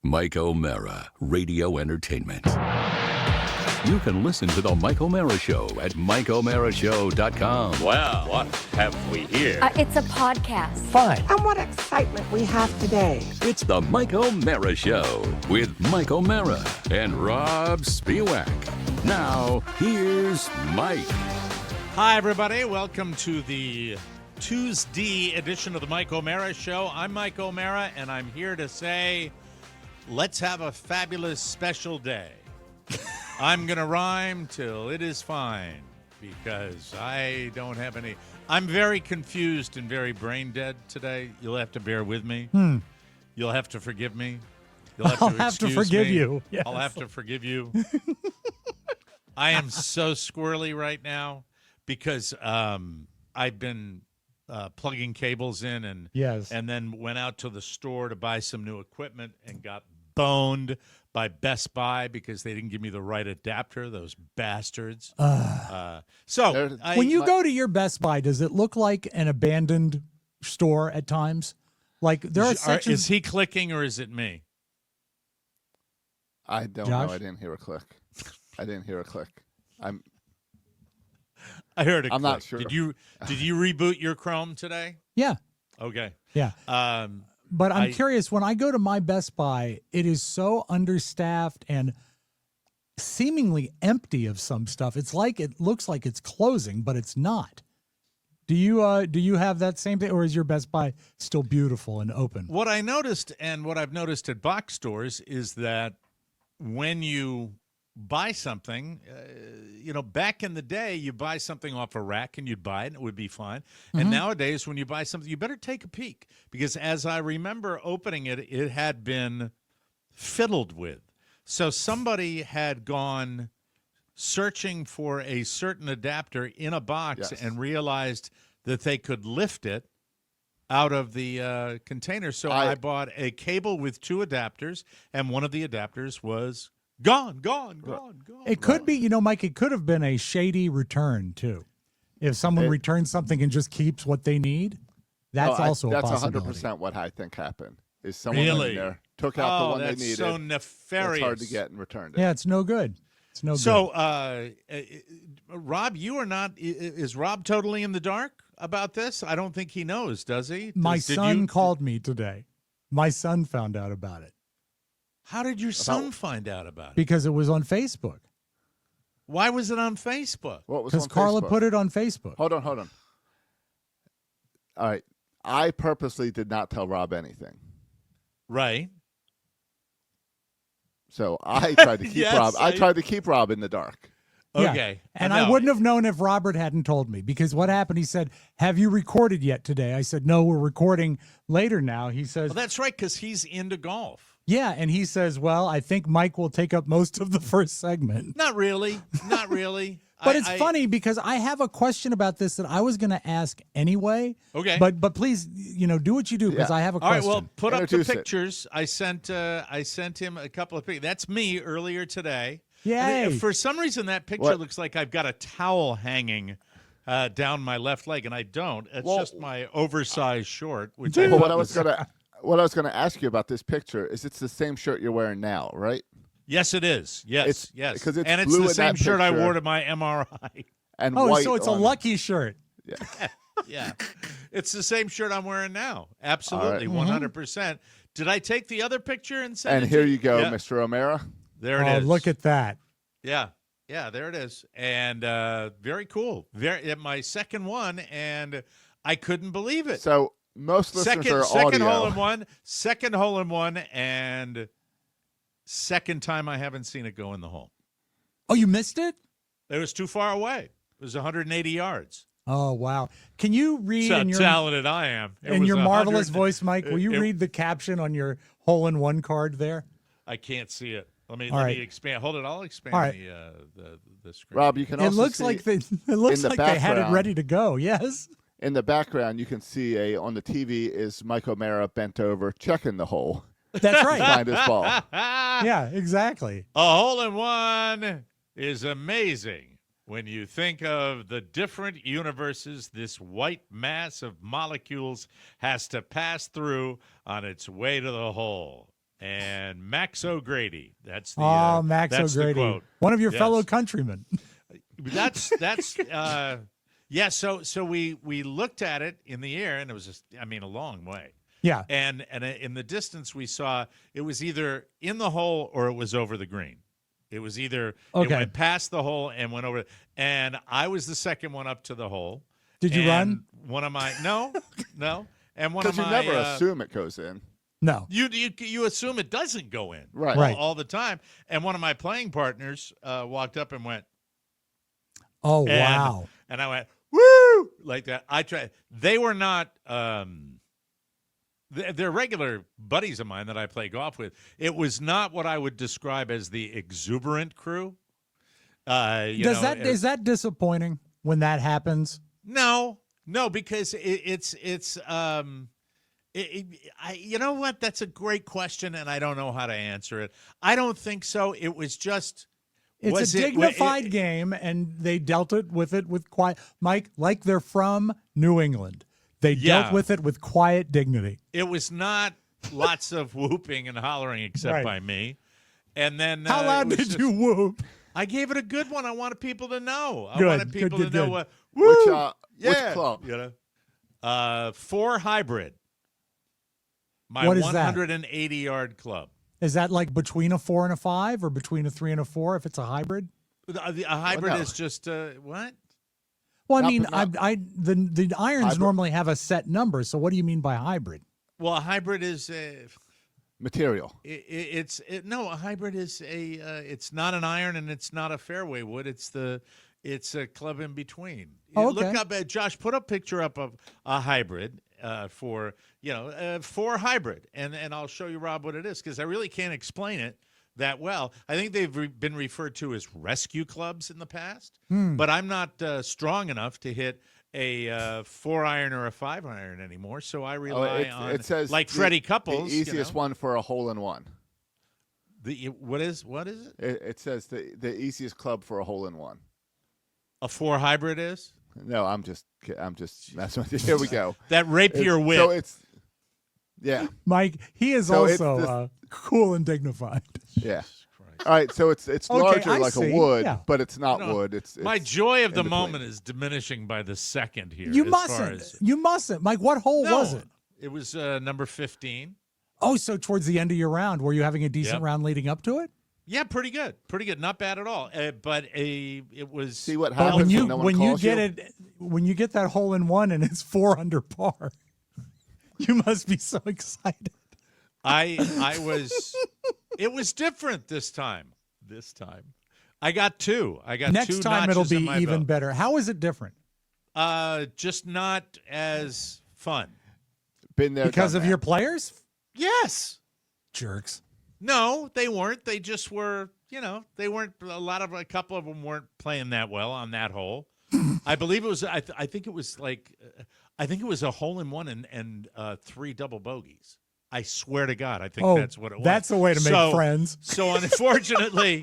Mike O'Mara, Radio Entertainment. You can listen to The Mike O'Mara Show at MikeO'MaraShow.com. Well, what have we here? It's a podcast. Fine. And what excitement we have today. It's The Mike O'Mara Show with Mike O'Mara and Robb Spiewak. Now, here's Mike. Hi, everybody. Welcome to the Tuesday edition of The Mike O'Mara Show. I'm Mike O'Mara, and I'm here to say, let's have a fabulous special day. I'm going to rhyme till it is fine because I don't have any. I'm very confused and very brain dead today. You'll have to bear with me. You'll have to forgive me. You'll have I'll to have to excuse forgive me. you. Yes. I'll have to forgive you. I am so squirrely right now because I've been plugging cables in and then went out to the store to buy some new equipment and got boned by Best Buy because they didn't give me the right adapter, those bastards. When you go to your Best Buy, does it look like an abandoned store at times? Like there are sections. Is he clicking or is it me? I don't Josh? know. I didn't hear a click. I heard it. I'm not sure. Did you reboot your Chrome today? Yeah. Okay. Yeah. But I'm curious, when I go to my Best Buy, it is so understaffed and seemingly empty of some stuff. It looks like it's closing, but it's not. Do you have that same thing, or is your Best Buy still beautiful and open? What I noticed, and what I've noticed at box stores, is that when you buy something, back in the day, you buy something off a rack and you'd buy it and it would be fine. Mm-hmm. And nowadays, when you buy something, you better take a peek because as I remember opening it, it had been fiddled with. So somebody had gone searching for a certain adapter in a box and realized that they could lift it out of the container. So I bought a cable with two adapters, and one of the adapters was gone. It could be, Mike, it could have been a shady return, too. If someone returns something and just keeps what they need, that's also a possibility. That's 100% what I think happened, is someone in there took out the one they needed. That's so nefarious. It's hard to get and returned it. Yeah, it's no good. It's no good. So, Rob, you are not – is Rob totally in the dark about this? I don't think he knows, does he? My son called me today. My son found out about it. How did your son find out about it? Because it was on Facebook. Why was it on Facebook? Because Carla put it on Facebook. Hold on. All right. I purposely did not tell Rob anything. Right. So I tried to keep Rob. I tried to keep Rob in the dark. Okay. Yeah. And I wouldn't have known if Robert hadn't told me, because what happened, he said, have you recorded yet today? I said, no, we're recording later now. He says, well, that's right, because he's into golf. Yeah, and he says, well, I think Mike will take up most of the first segment. Not really. But it's funny because I have a question about this that I was going to ask anyway. Okay. But please, do what you do because I have a question. All right, well, put up the pictures. I sent him a couple of pictures. That's me earlier today. Yay. For some reason, that picture looks like I've got a towel hanging down my left leg, and I don't. It's just my oversized short. Which what I was going to ask you about this picture is it's the same shirt you're wearing now, right? Yes, it is. Yes. Because it's and it's blue the same shirt I picture. wore to my MRI. And white so it's a lucky shirt. Yeah. Yeah. It's the same shirt I'm wearing now. Absolutely, 100%. Did I take the other picture and send it? And here you go, yeah. Mr. O'Mara. There it is. Look at that. Yeah. Yeah, there it is. And very cool. My second one, and I couldn't believe it. So most listeners are second audio. second hole in one, and second time I haven't seen it go in the hole. Oh, you missed it? It was too far away. It was 180 yards. Oh, wow. Can you read That's in how talented I am. In your marvelous voice, Mike, will you read the caption on your hole-in-one card there? I can't see it. Let me expand. Hold it. I'll expand the screen. Rob, you can also it looks see like they had it ready to go. Yes. In the background, you can see on the TV is Mike O'Mara bent over checking the hole. That's right. Find his ball. Yeah, exactly. A hole-in-one is amazing when you think of the different universes this white mass of molecules has to pass through on its way to the hole. and Max O'Grady. That's the Max that's O'Grady, the quote. one of your Yes. fellow countrymen. That's yeah. So we looked at it in the air, and it was just, I mean, a long way. Yeah. And in the distance, we saw it was either in the hole or it was over the green. It was either it Okay. went past the hole and went over. And I was the second one up to the hole. Did you And run? One of my no. And one of Because you my never assume it goes in. No. you assume it doesn't go in Right. Right. all the time. And one of my playing partners walked up and went, Oh, and, wow. And I went, woo, like that. I tried. They were not. They're regular buddies of mine that I play golf with. It was not what I would describe as the exuberant crew. Is that disappointing when that happens? No, because it's you know what? That's a great question, and I don't know how to answer it. I don't think so. It was just. It's a dignified game, and they dealt with quiet. Mike, like they're from New England. They dealt with it with quiet dignity. It was not lots of whooping and hollering except Right. by me. And then How loud did you whoop? I gave it a good one. I wanted people to know. I Good, wanted people good, to know good. what. Which Woo! which club? You know, 4 hybrid. My What is that? 180-yard club. Is that like between a 4 and a 5, or between a 3 and a 4 if it's a hybrid? A hybrid no. is just what? Well, I Not- mean, not- the irons Hybrid. normally have a set number. So what do you mean by hybrid? Well, a hybrid is Material. no. A hybrid is it's not an iron and it's not a fairway wood. It's a club in between. Oh, Look okay. up, Josh. Put a picture up of a hybrid for 4 hybrid, and I'll show you, Rob, what it is, because I really can't explain it that well. I think they've been referred to as rescue clubs in the past, but I'm not strong enough to hit a 4-iron or a 5-iron anymore, so I rely on it says like Freddie Couples. the easiest one for a hole-in-one. What is it? It says the easiest club for a hole-in-one. A 4 hybrid is No, I'm just messing with you. Here we go. that rapier whip. So it's yeah, Mike, he is So it's also this- cool and dignified. yeah. All right, so it's Okay, larger I like see. a wood, Yeah. but it's not No, wood. It's My joy of in the between. moment is diminishing by the second here. You as far mustn't. as- You mustn't. Mike, what hole No, was it? It was number 15. Oh, so towards the end of your round, were you having a decent Yep. round leading up to it? Yeah, pretty good, not bad at all. But it was. See what But happens when you no one when you calls get it, when you get that hole in one and it's 4 under par, you must be so excited. I was. It was different this time. I got 2. I got Next 2 time it'll notches in be my even belt. better. How is it different? Just not as fun. Been there Because done of that. your players? Yes. Jerks. No, they weren't. They just were, they weren't. A couple of them weren't playing that well on that hole. I believe it was, I think it was a hole in one and 3 double bogeys. I swear to God, I think that's what it was. That's a way to make friends. So unfortunately,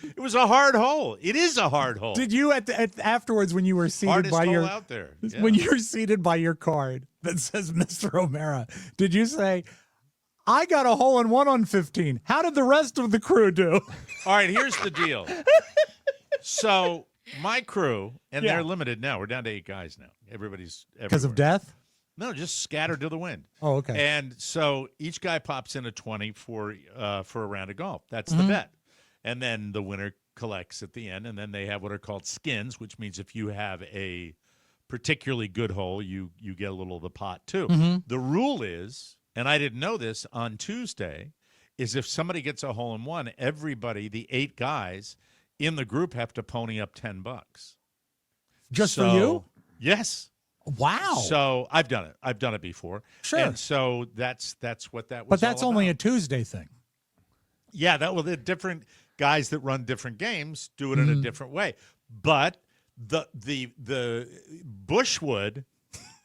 it was a hard hole. It is a hard hole. Did you afterwards when you were seated Hardest by hole your out there. Yeah. when you're seated by your card that says Mr. O'Mara, did you say, I got a hole in one on 15. How did the rest of the crew do? All right, here's the deal. So my crew, and Yeah. they're limited now. We're down to 8 guys now. Everybody's Because of everywhere. death? No, just scattered to the wind. Oh, okay. And so each guy pops in a 20 for a round of golf. That's Mm-hmm. the bet. And then the winner collects at the end, and then they have what are called skins, which means if you have a particularly good hole, you get a little of the pot too. Mm-hmm. The rule is, and I didn't know this on Tuesday, is if somebody gets a hole in one, everybody, the 8 guys in the group, have to pony up $10. Just for you? Yes. Wow. So I've done it. I've done it before. Sure. And so that's what that was. But that's all only a about. Tuesday thing. Yeah. The different guys that run different games do it in a different way. But the Bushwood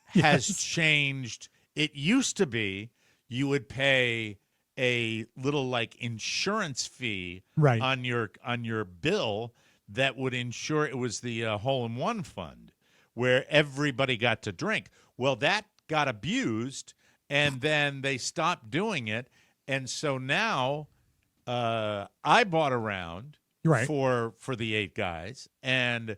has changed. It used to be you would pay a little like insurance fee Right. on your bill that would insure. It was the hole-in-one fund where everybody got to drink. Well, that got abused, and then they stopped doing it, and so now I bought a round Right. for the 8 guys, and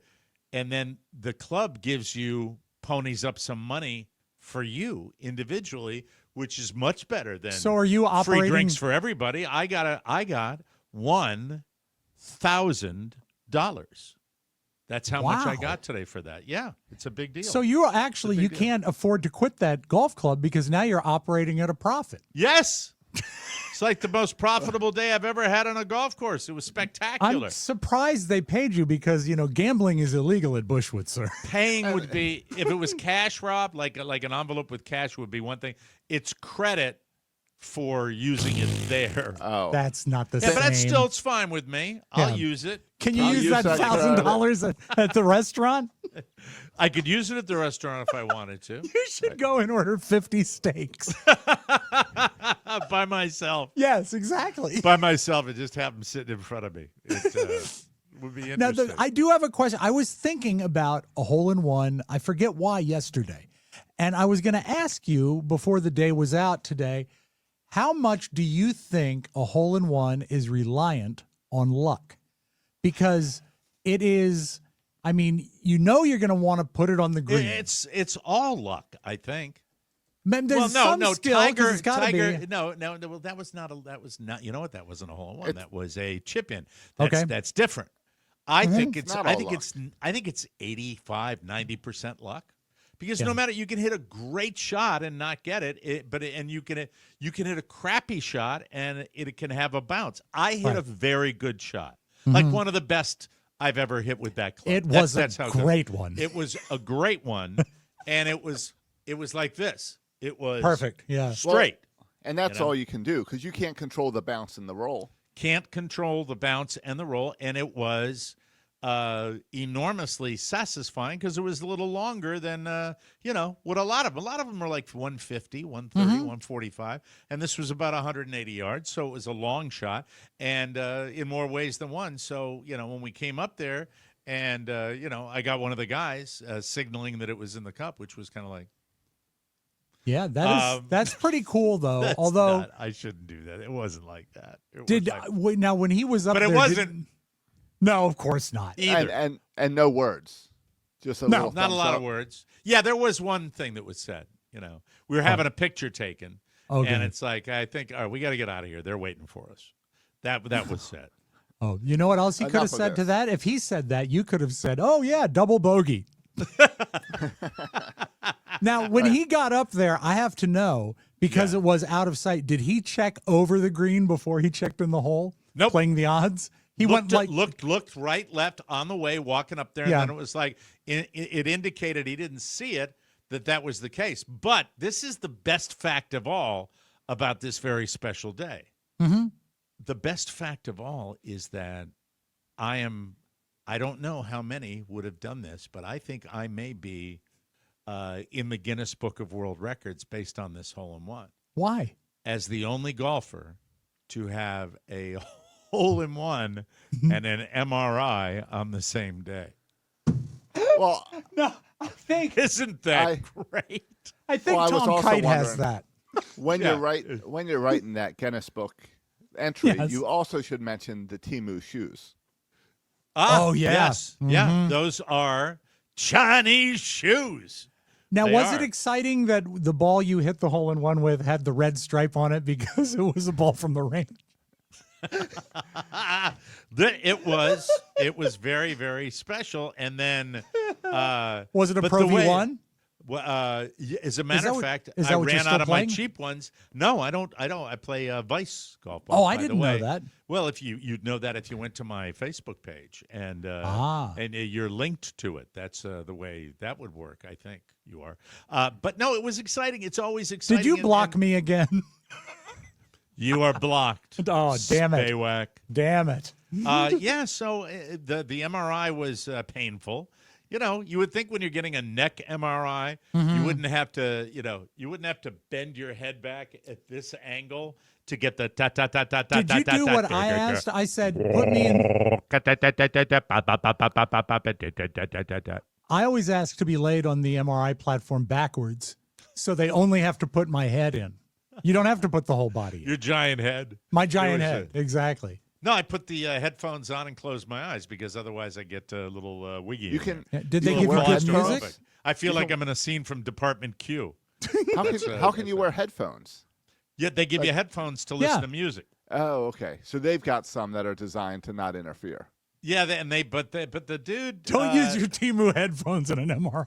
then the club gives you ponies up some money for you individually, which is much better than So are you free operating drinks for everybody. I got $1,000. That's how much I Wow. got today for that. Yeah, it's a big deal. So you actually you big deal. can't afford to quit that golf club because now you're operating at a profit. Yes. It's like the most profitable day I've ever had on a golf course. It was spectacular. I'm surprised they paid you because, gambling is illegal at Bushwood, sir. Paying would be, if it was cash, Rob, like an envelope with cash would be one thing. It's credit for using it there. Oh, That's not the Yeah, same. but it's fine with me. I'll use it. Can you I'll use use that that $1,000 at the restaurant? I could use it at the restaurant if I wanted to. You should go and order 50 steaks. By myself. Yes, exactly. By myself, and just have them sitting in front of me. It would be Now, interesting. I do have a question. I was thinking about a hole-in-one. I forget why yesterday. And I was going to ask you before the day was out today, how much do you think a hole-in-one is reliant on luck? Because it is, you're going to want to put it on the green. It's all luck, I think. There's Well, no, skill, 'cause Tiger, it's gotta be. no. Well, that was not. You know what? That wasn't a hole in one. That was a chip in. Okay. That's different. I think it's. Not I all think luck. it's. I think it's 85, 90% luck, because Yeah. no matter, you can hit a great shot and not get it, and you can hit a crappy shot and it can have a bounce. I hit Right. a very good shot, like one of the best I've ever hit with that club. It was That's a how good. great one. It was a great one, and it was like this. It was Perfect, yeah. straight. and that's You know? all you can do because you can't control the bounce and the roll. Can't control the bounce and the roll, and it was enormously satisfying because it was a little longer than what a lot of them are like 150, 130, 145, and this was about 180 yards, so it was a long shot, and in more ways than one. So when we came up there, and I got one of the guys signaling that it was in the cup, which was kind of like. Yeah, that's pretty cool though. That's Although not- I shouldn't do that. It wasn't like that. It did was like, now when he was up but there, it wasn't No, of course not. either. And no words, just a little. Not a thumbs lot up. of words. Yeah, there was one thing that was said. We were having a picture taken, Okay. and it's like, I think, all right, we got to get out of here. They're waiting for us. That was said. Oh, you know what else he could have Enough of said to this. that? If he said that, you could have said, "Oh yeah, double bogey." Now, when he got up there, I have to know because it was out of sight. Did he check over the green before he checked in the hole? Nope. Playing the odds. He Looked, went like looked right, left on the way, walking up there, Yeah. and then it was like it indicated he didn't see it, that was the case. But this is the best fact of all about this very special day. Mhm. The best fact of all is that I don't know how many would have done this, but I think I may be in the Guinness Book of World Records based on this hole-in-one Why? as the only golfer to have a hole-in-one and an MRI on the same day. Well, No, I think Isn't that great? I think Well, I was Tom also Kite has wondering- that. when Yeah. you're writing that Guinness Book entry, Yes. you also should mention the Temu shoes. Ah, Oh, yeah. Yes. Yeah, those are Chinese shoes. Now, They was are. it exciting that the ball you hit the hole in one with had the red stripe on it because it was a ball from the range? It was very, very special. And then Was it a but Pro the way- V1? As a matter that of what- fact, is I that what you're ran still out of playing? my cheap ones. No, I don't. I play Vice golf Oh, balls, I by the didn't know way. that. Well, if you'd know that if you went to my Facebook page and you're linked to it. That's the way that would work. I think you are. But no, it was exciting. It's always exciting. Did you and- block and me again? You are blocked. Oh, damn it. Spaywhack. Damn it. Yeah, so the MRI was painful. You would think when you're getting a neck MRI, you wouldn't have to bend your head back at this angle to get the ta ta ta ta ta. Did you do what I asked? I said, put me in. I always ask to be laid on the MRI platform backwards so they only have to put my head in. You don't have to put the whole body in. Your giant head. My giant There was head, exactly. No, I put the headphones on and close my eyes because otherwise I get a little wiggy. You can. Did they you give can you wear good headphones? music? I feel like I'm in a scene from Department Q. How can you wear headphones? Yeah, they give you headphones to listen to music. Oh, okay. So they've got some that are designed to not interfere. Yeah, but the dude Don't use your Temu headphones in an MRI.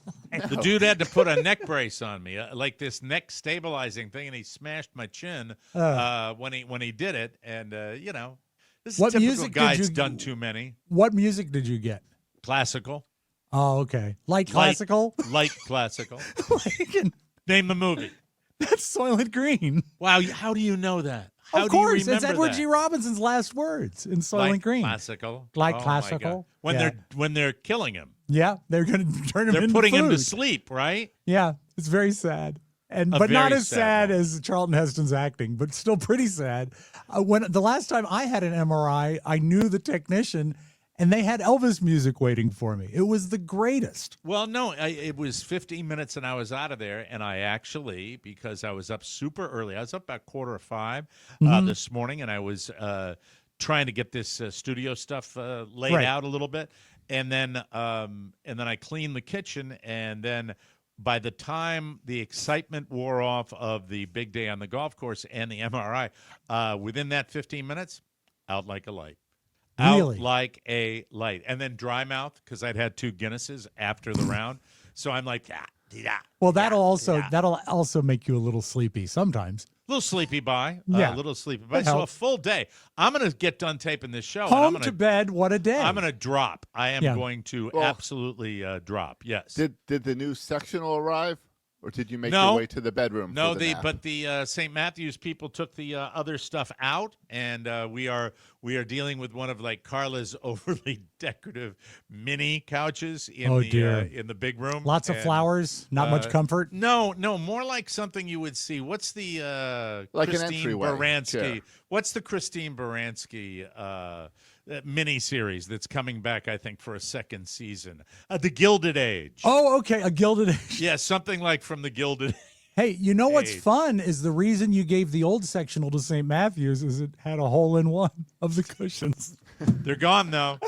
The dude had to put a neck brace on me, like this neck stabilizing thing, and he smashed my chin when he did it. And this is What typical music guy did that's you- done too many. What music did you get? Classical, Oh, okay. Like classical? light classical. Like, Name the movie. that's Soylent Green. Wow, how do you know that? How Of do you course, it's remember Edward that? G. Robinson's last words in Soylent Like Green. classical, Like Oh, my classical? God. Yeah. When they're killing him, Yeah, they're going to turn him they're into putting him to food. sleep, right? Yeah, it's very sad. A But not very as sad sad moment. as Charlton Heston's acting, but still pretty sad. When the last time I had an MRI, I knew the technician, and they had Elvis music waiting for me. It was the greatest. Well, no, it was 15 minutes and I was out of there. And I actually, because I was up super early, I was up about 4:45 this morning, and I was trying to get this studio stuff laid Right. out a little bit. And then I cleaned the kitchen. And then by the time the excitement wore off of the big day on the golf course and the MRI, within that 15 minutes, out like a light. Really? Out like a light. And then dry mouth because I'd had 2 Guinnesses after the round. So I'm like, Well, that'll also make you a little sleepy sometimes. little sleepy by. Yeah. A little sleepy by. That So a helps. full day. I'm going to get done taping this show. and I'm Home gonna, to bed, what a day. I'm going to drop. I am Yeah. going to Well, absolutely drop. Yes. Did the new sectional arrive, or did you make No. your way to the bedroom? No, for the nap? but the St. Matthews people took the other stuff out, and we are dealing with one of like Carla's overly decorative mini couches in Oh, the dear. in the big room. Lots of And, flowers, not much comfort. No, more like something you would see. What's the Like an Christine entryway Baranski? chair. What's the Christine Baranski mini series that's coming back? I think for a second season, The Gilded Age. Oh, okay, a Gilded Age. Yeah, something like from The Gilded. Hey, you know what's Age. fun is the reason you gave the old sectional to St. Matthews is it had a hole in one of the cushions. They're gone though.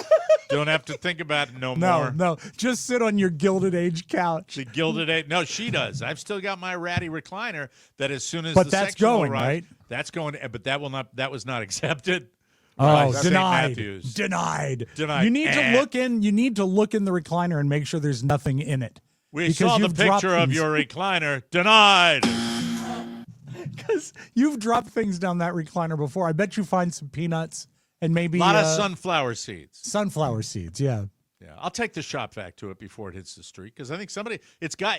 Don't have to think about it no No, more. no, just sit on your Gilded Age couch. The Gilded Age. No, she does. I've still got my ratty recliner. That as soon as But the that's sectional going, arrives, right? That's going. But that will not. That was not accepted. Oh, by St. denied. Matthews. Denied. Denied. You need to look in. You need to look in the recliner and make sure there's nothing in it. We Because saw the you've dropped picture of things. your recliner. Denied. Because you've dropped things down that recliner before. I bet you find some peanuts and maybe A lot of sunflower seeds. sunflower seeds. Yeah. Yeah, I'll take the shop vac to it before it hits the street because I think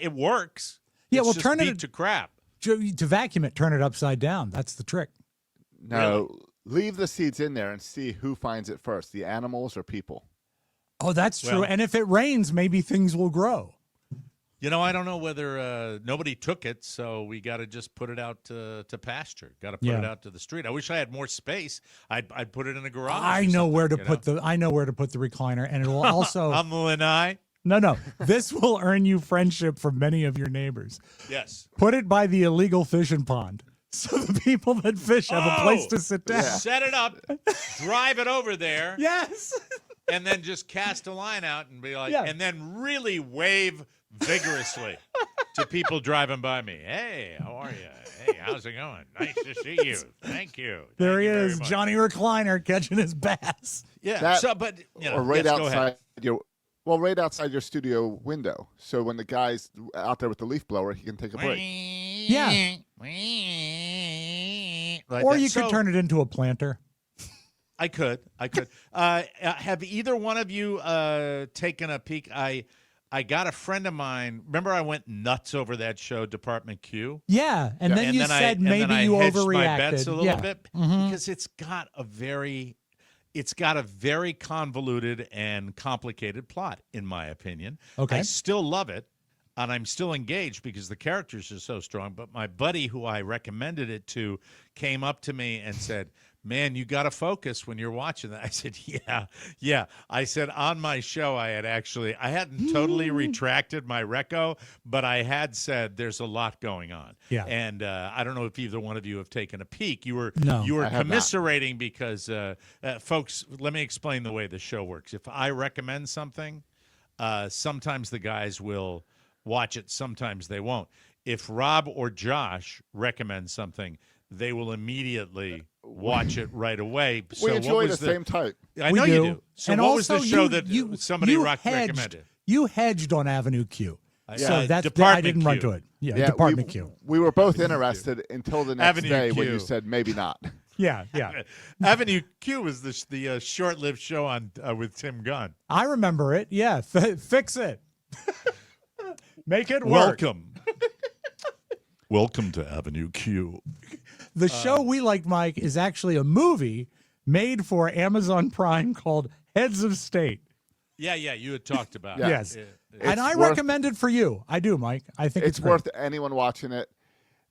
it works. Yeah, It's well, just turn it- beat to crap. To vacuum it, turn it upside down. That's the trick. No, leave the seeds in there and see who finds it first, the animals or people. Oh, that's true. Well- And if it rains, maybe things will grow. You know, I don't know whether nobody took it, so we got to just put it out to pasture. Got to put it Yeah. out to the street. I wish I had more space. I'd put it in a garage. I or know where to something, put the. I know where to put the recliner, and it will also. I'm the Lanai. No. This will earn you friendship from many of your neighbors. Yes. Put it by the illegal fishing pond, so the people that fish have a place to sit down. Set it up, drive it over there, Yes. and then just cast a line out and be like, Yeah. and then really wave vigorously to people driving by me. Hey, how are you? Hey, how's it going? Nice to see you. Thank you. There Thank he you very is, much. Johnny Recliner catching his bass. Yeah. That- so, but Or right yes, go ahead. outside right outside your studio window. So when the guy's out there with the leaf blower, he can take a break. Yeah. Like Or that. you So, could turn it into a planter. I could. Have either one of you taken a peek? I got a friend of mine. Remember, I went nuts over that show, Department Q. Yeah, and then And you then said and maybe then I you hedged overreacted. my bets a little yeah. bit Mhm. because it's got a very convoluted and complicated plot, in my opinion. Okay. I still love it. and I'm still engaged because the characters are so strong. But my buddy who I recommended it to came up to me and said, "Man, you got to focus when you're watching that." I said, yeah. I said on my show, I hadn't totally retracted my reco, but I had said there's a lot going on. Yeah. And I don't know if either one of you have taken a peek. You were I have commiserating because, folks, let me explain the way the show works. If I recommend something, sometimes the guys will watch it, sometimes they won't. If Rob or Josh recommend something, they will immediately watch it right away. So We enjoy what the was same type. I know you do. So And what was also the show you- that you- somebody you recommended? You hedged on Avenue Q. So Yeah. that's I Department didn't run Q. to it. Yeah, Department Q. We were both interested until the next Avenue day when Q. you said maybe not. Yeah. Avenue Q was the short-lived show on with Tim Gunn. I remember it. Yeah. Fix it. Make it work. Welcome to Avenue Q. The show we liked, Mike, is actually a movie made for Amazon Prime called Heads of State. Yeah, you had talked about Yeah. it. Yes. It's And I worth- recommend it for you. I do, Mike. I think It's great. worth anyone watching it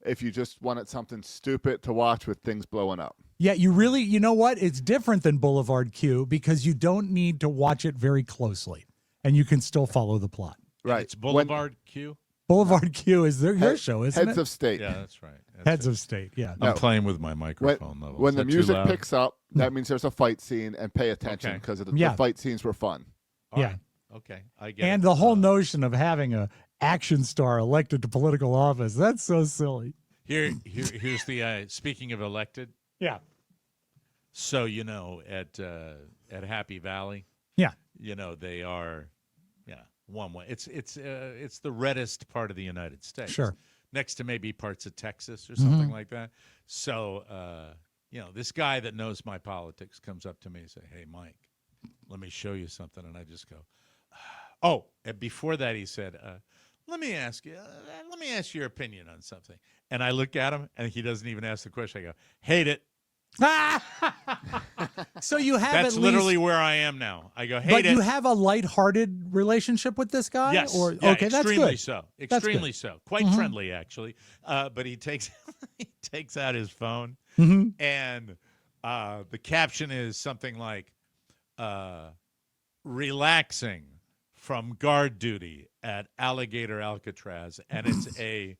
if you just wanted something stupid to watch with things blowing up. Yeah, you know what? It's different than Boulevard Q because you don't need to watch it very closely and you can still follow the plot. Right. It's Boulevard Q. Boulevard Q is your Head- show, isn't Heads it? of State. Yeah, that's right. Heads of State, yeah. I'm No. playing with my When, microphone level. when Is the that too music loud? picks up, that means there's a fight scene, and pay attention Okay. because the Yeah. fight scenes were fun. All Yeah. right. Okay, I get And it. the whole notion of having a action star elected to political office, that's so silly. Here's the speaking of elected. Yeah. So at Happy Valley, Yeah. they are, one way. It's the reddest part of the United States. Sure. Next to maybe parts of Texas or something like that. So this guy that knows my politics comes up to me and say, "Hey, Mike, let me show you something," and I just go, "Oh!" And before that, he said, let me ask your opinion on something." And I look at him, and he doesn't even ask the question. I go, "Hate it." So you have That's at literally least, where I am now. I go, "Hate but it." you have a lighthearted relationship with this guy? Yes. Or Yeah, okay, that's extremely good. so. That's Extremely good. so. Quite friendly, actually. But he takes he takes out his phone, and the caption is something like, "Relaxing from guard duty at Alligator Alcatraz," and it's a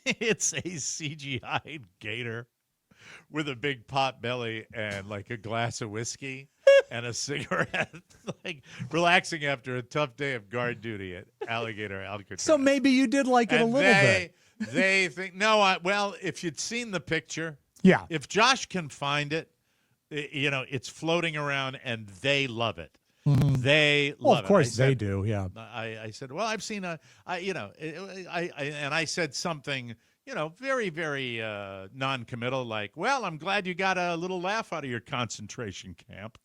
it's a CGI gator with a big pot belly and like a glass of whiskey and a cigarette, like relaxing after a tough day of guard duty at Alligator Alcatraz. So maybe you did like it a And little bit. They think well, if you'd seen the picture, Yeah. if Josh can find it, it's floating around and they love it. They Well, love of course it. I they said- do, yeah. I said, well, I've seen and I said something, very, very non-committal, like, well, I'm glad you got a little laugh out of your concentration camp.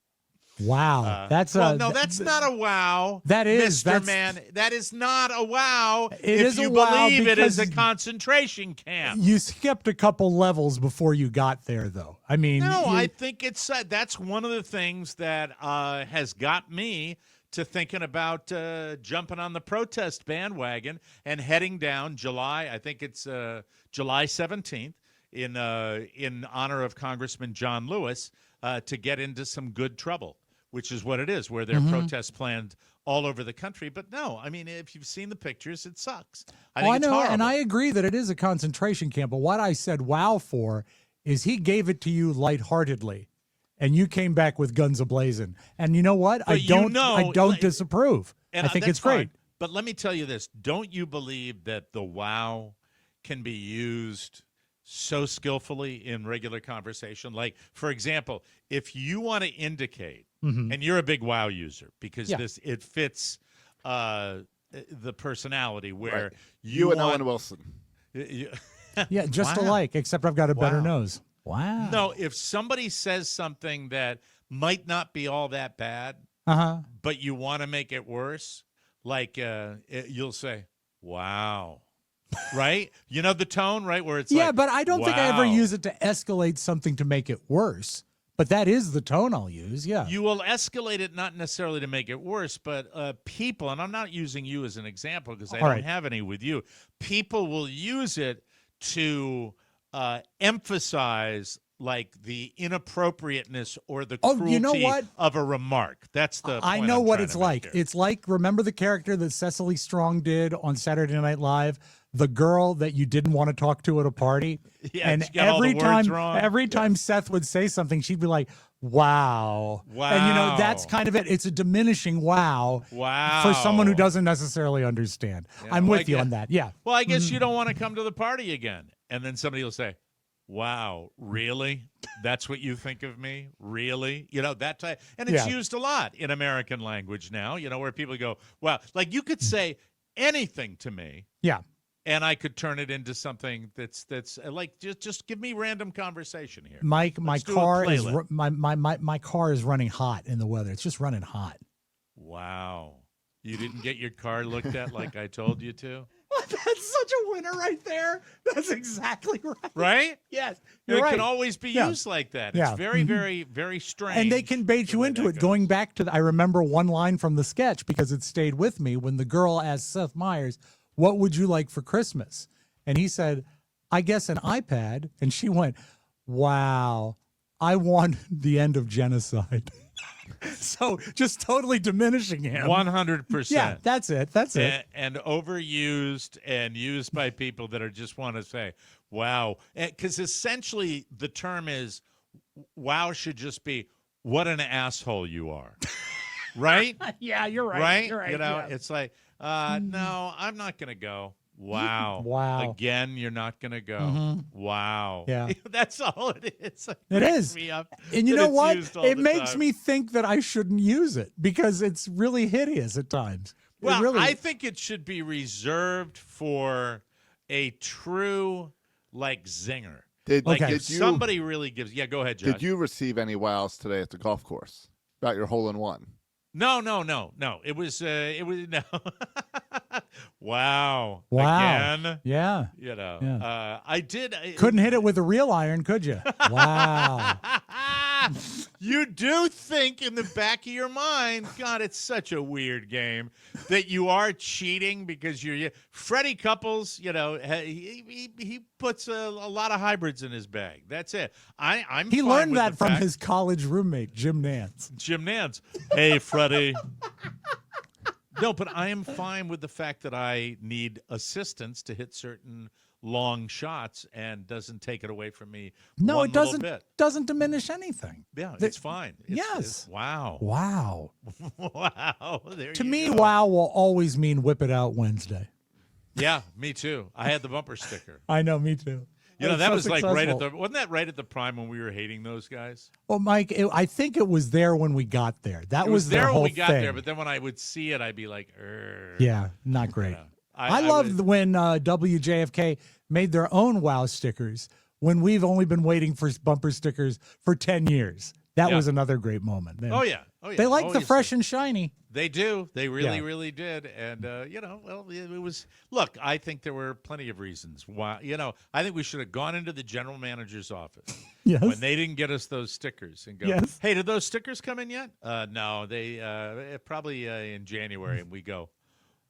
Wow. That's no, that's not a wow. That is, Mr. that's- Man. That is not a wow. It if is a you wow believe it is a because- concentration camp. You skipped a couple levels before you got there, though. I mean, No, you- I think that's one of the things that has got me to thinking about jumping on the protest bandwagon and heading down July. I think it's July 17th in honor of Congressman John Lewis to get into some good trouble, which is what it is, where there are protests planned all over the country. But no, I mean, if you've seen the pictures, it sucks. I think it's know, horrible. and I agree that it is a concentration camp. But what I said wow for is he gave it to you lightheartedly, and you came back with guns ablazing. And you know what? I But don't disapprove. And I think that's it's great. fine. But let me tell you this. Don't you believe that the wow can be used so skillfully in regular conversation? Like, for example, if you want to indicate, and you're a big wow user because Yeah. it fits the personality where Right. you and want, Owen Wilson. Yeah, just Wow. alike, except I've got a better Wow. nose. Wow. No, if somebody says something that might not be all that bad, but you want to make it worse, like you'll say, wow. Right? You know the tone, right? Where it's Yeah, like, but I don't think I ever wow. use it to escalate something to make it worse. But that is the tone I'll use. Yeah. You will escalate it, not necessarily to make it worse, but people, and I'm not using you as an example because I don't have any with you. People will use it to emphasize like the inappropriateness or the cruelty of a remark. That's the point I know I'm what trying it's to make like. here. It's like, remember the character that Cecily Strong did on Saturday Night Live? The girl that you didn't want to talk to at a party. Yeah, and she got all the words wrong. every time Seth would say something, she'd be like, wow. And that's kind of it. It's a diminishing wow. For someone who doesn't necessarily understand. Yeah, I'm with you on that. Yeah. Well, I guess you don't want to come to the party again. And then somebody will say, wow, really? That's what you think of me? Really? That type. And it's used a lot in American language now, where people go, wow, like you could say anything to me. Yeah. And I could turn it into something that's like just give me random conversation here. Mike, my car is my car is running hot in the weather. It's just running hot. Wow. You didn't get your car looked at like I told you to? That's such a winner right there. That's exactly right. Right? Yes. It can always be used like that. It's very, very, very strange. And they can bait you into it. Going back to I remember one line from the sketch because it stayed with me when the girl asked Seth Meyers, what would you like for Christmas? And he said, I guess an iPad. And she went, wow, I want the end of genocide. So just totally diminishing him. 100%. Yeah, that's it. That's it. And overused and used by people that are just want to say, wow. Because essentially the term is, wow should just be, what an asshole you are. Right? Yeah, you're right. Right? You're right. It's like, no, I'm not going to go. Wow. Wow. Again, you're not going to go. Wow. Yeah. That's all it is. It is. Me up And you know what? It makes time. me think that I shouldn't use it because it's really hideous at times. Well, I think it should be reserved for a true, like, zinger. If somebody really gives... Yeah, go ahead, Josh. Did you receive any wows today at the golf course about your hole-in-one? No. It was no. Wow. Again. Yeah. I did. Couldn't hit it with a real iron, could you? Wow. You do think in the back of your mind, God, it's such a weird game that you are cheating because you're Freddie Couples. He puts a lot of hybrids in his bag. That's it. He learned that from his college roommate, Jim Nance. Jim Nance. Hey, Freddie. No, but I am fine with the fact that I need assistance to hit certain long shots and doesn't take it away from me. No, it doesn't diminish anything. Yeah, it's fine. Wow. Wow. Wow. To me, wow will always mean whip it out Wednesday. Yeah, me too. I had the bumper sticker. I know, me too. That was like wasn't that right at the prime when we were hating those guys? Well, Mike, I think it was there when we got there. That was their there whole when we got thing. there, but then when I would see it, I'd be like, yeah, not great. I loved when WJFK made their own WOW stickers when we've only been waiting for bumper stickers for 10 years. That was another great moment. Oh, yeah. They like the fresh and shiny. They do. They really, really did. And, it was, look, I think there were plenty of reasons why, I think we should have gone into the general manager's office when they didn't get us those stickers and go, hey, did those stickers come in yet? No, they probably in January. And we go,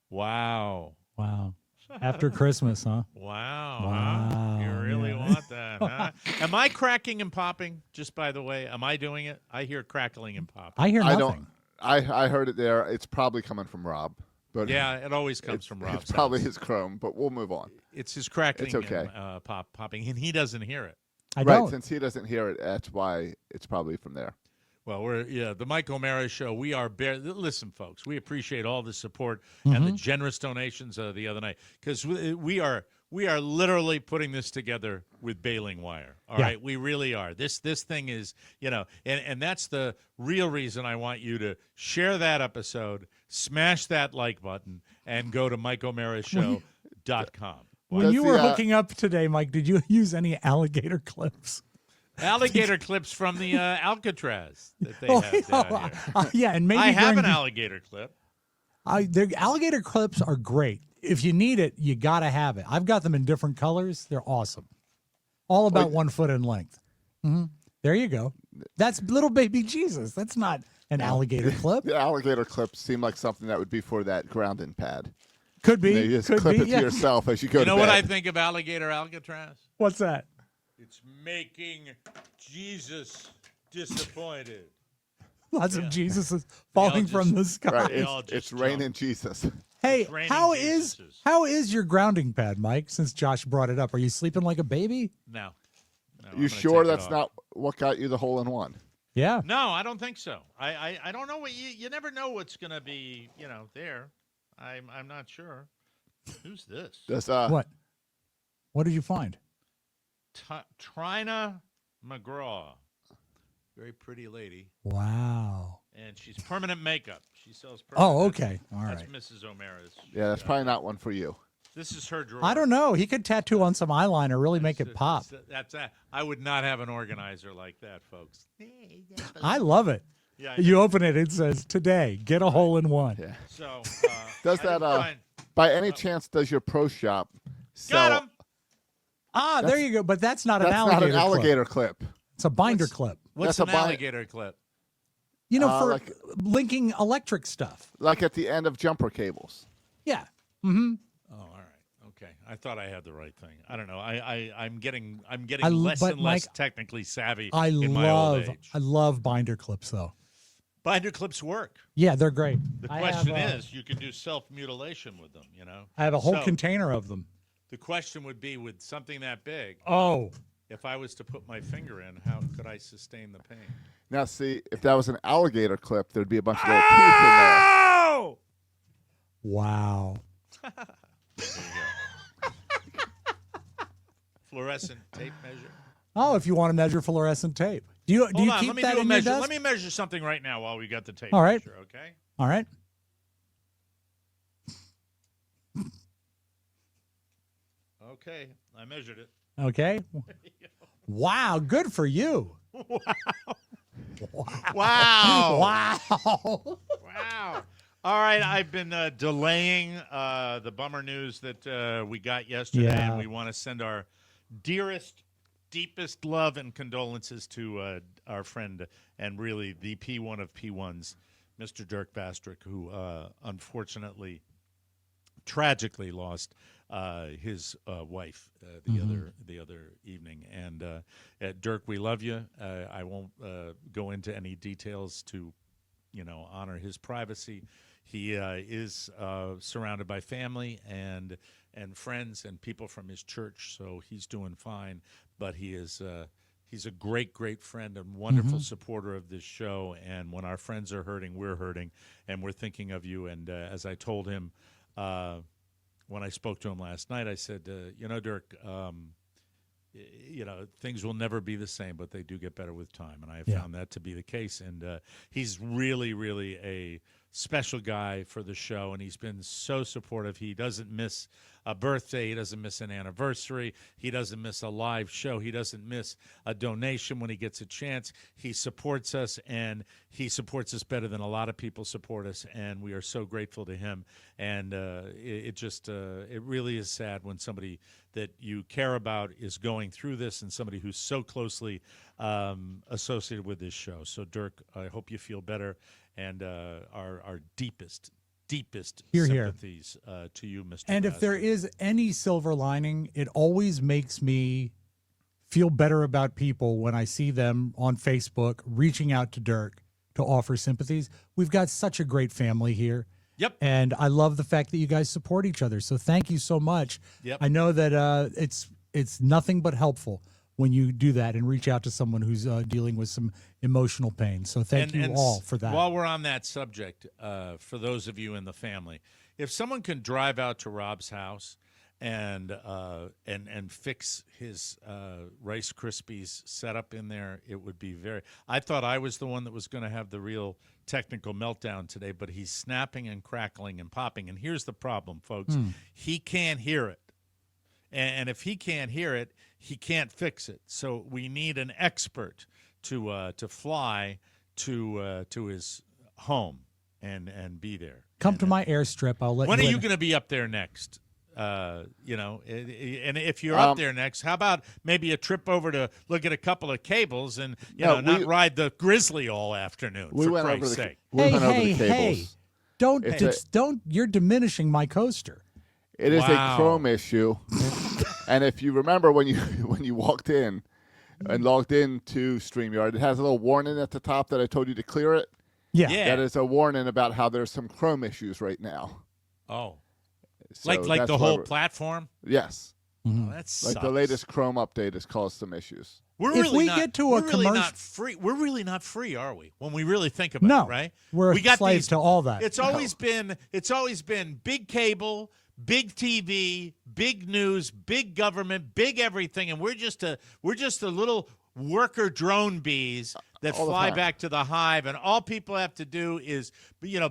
wow. Wow. After Christmas, huh? Wow. Huh? You really want that, huh? Am I cracking and popping, just by the way? Am I doing it? I hear crackling and popping. I hear nothing. I heard it there. It's probably coming from Rob. But yeah, it always comes from Rob. It's probably his Chrome, but we'll move on. It's his crackling and popping, and he doesn't hear it. Since he doesn't hear it, that's why it's probably from there. Well, the Mike O'Mara Show. We are listen, folks. We appreciate all the support and the generous donations the other night because we are literally putting this together with baling wire. All right, we really are. This thing is, and that's the real reason I want you to share that episode, smash that like button, and go to MikeO'MaraShow.com. When you were hooking up today, Mike, did you use any alligator clips? Alligator clips from the Alcatraz that they have down here. And maybe I have an alligator clip. The alligator clips are great. If you need it, you got to have it. I've got them in different colors. They're awesome. All about 1 foot in length. Mm-hmm. There you go. That's little baby Jesus. That's not an alligator clip. The alligator clip seemed like something that would be for that grounding pad. Could be. You just could clip be. it to Yeah. yourself as you go You to know bed. what I think of alligator Alcatraz? What's that? It's making Jesus disappointed. Lots of Jesuses falling just- from the sky. Right, They all it's just raining Jesus. Hey, raining how is Jesuses. how is your grounding pad, Mike? Since Josh brought it up, are you sleeping like a baby? No. I'm You gonna sure take it that's off. not what got you the hole in one? Yeah. No, I don't think so. I don't know what you never know what's going to be, there. I'm not sure. Who's this? Does What? What did you find? Trina McGraw. Very pretty lady. Wow. And she's permanent makeup. She sells permanent. Oh, okay. All That's right. Mrs. O'Mara's. Yeah, that's probably not one for you. This is her drawer. I don't know. He could tattoo on some eyeliner, really make it pop. That's that. I would not have an organizer like that, folks. I love it. Yeah. You open it, it says, today, get a hole in one. Yeah. So Does I that didn't find- by any chance does your pro shop sell? got him? Ah, there you go. But that's not That's an not alligator an alligator clip. clip. It's a binder clip. What's That's an a bi- alligator clip? You know, for like- linking electric stuff. Like at the end of jumper cables. Yeah. Oh, all right. Okay. I thought I had the right thing. I don't know. I'm getting l- less but and less Mike, technically savvy I in my old age. love binder clips, though. Binder clips work. Yeah, they're great. The question is, you can do self-mutilation with them, I have a whole So, container of them. The question would be, with something that big, Oh. if I was to put my finger in, how could I sustain the pain? Now, see, if that was an alligator clip, there'd be a bunch of little teeth in there. Oh! Wow. Fluorescent tape measure. Oh, if you want to measure fluorescent tape. Do you Hold on, keep let me that do a in your measure. desk? Let me measure something right now while we got the tape All right. measure, okay? All right. Okay, I measured it. Okay. Wow, good for you. Wow. Wow. Wow. All right, I've been delaying the bummer news that we got yesterday, Yeah. and we want to send our dearest, deepest love and condolences to our friend and really the P1 of P1s, Mr. Dirk Bastrick, who unfortunately, tragically lost his wife the other evening. And Dirk, we love you. I won't go into any details to honor his privacy. He is surrounded by family and friends and people from his church, so he's doing fine. But he's a great friend and wonderful supporter of this show. And when our friends are hurting, we're hurting, and we're thinking of you. And as I told him when I spoke to him last night, I said, Dirk, things will never be the same, but they do get better with time. And I have found that to be the case. And he's really, really a special guy for the show, and he's been so supportive. He doesn't miss a birthday. He doesn't miss an anniversary. He doesn't miss a live show. He doesn't miss a donation when he gets a chance. He supports us, and he supports us better than a lot of people support us, and we are so grateful to him. And it really is sad when somebody that you care about is going through this, and somebody who's so closely associated with this show. So, Dirk, I hope you feel better, and our deepest Hear, hear. sympathies to you, Mr. And if there Bastrick. is any silver lining, it always makes me feel better about people when I see them on Facebook reaching out to Dirk to offer sympathies. We've got such a great family here. Yep. And I love the fact that you guys support each other. So thank you so much. Yep. I know that it's nothing but helpful when you do that and reach out to someone who's dealing with some emotional pain. So thank you all for that. While we're on that subject, for those of you in the family, if someone can drive out to Robb's house and fix his Rice Krispies setup in there, it would be very. I thought I was the one that was going to have the real technical meltdown today, but he's snapping and crackling and popping. And here's the problem, folks: he can't hear it. And if he can't hear it, he can't fix it. So we need an expert to fly to his home and be there. Come to my airstrip. I'll let When you are in. you going to be up there next, And if you're up there next, how about maybe a trip over to look at a couple of cables and not ride the Grizzly all afternoon? We for went over Christ's the sake. we went over the cables. Don't you're diminishing my coaster. It is Wow. a Chrome issue, and if you remember when you walked in and logged into StreamYard, it has a little warning at the top that I told you to clear it. Yeah. That is a warning about how there's some Chrome issues right now. Oh, So like that's the why whole we're- platform. Yes, Oh, that sucks. like the latest Chrome update has caused some issues. We're If really we not, get to a we're really commercial- not free. We're really not free, are we? When we really think about No, it, right? we're we got slaves these, to all that. It's always been big cable, big TV, big news, big government, big everything, and we're just a little worker drone bees that All the fly time. back to the hive, and all people have to do is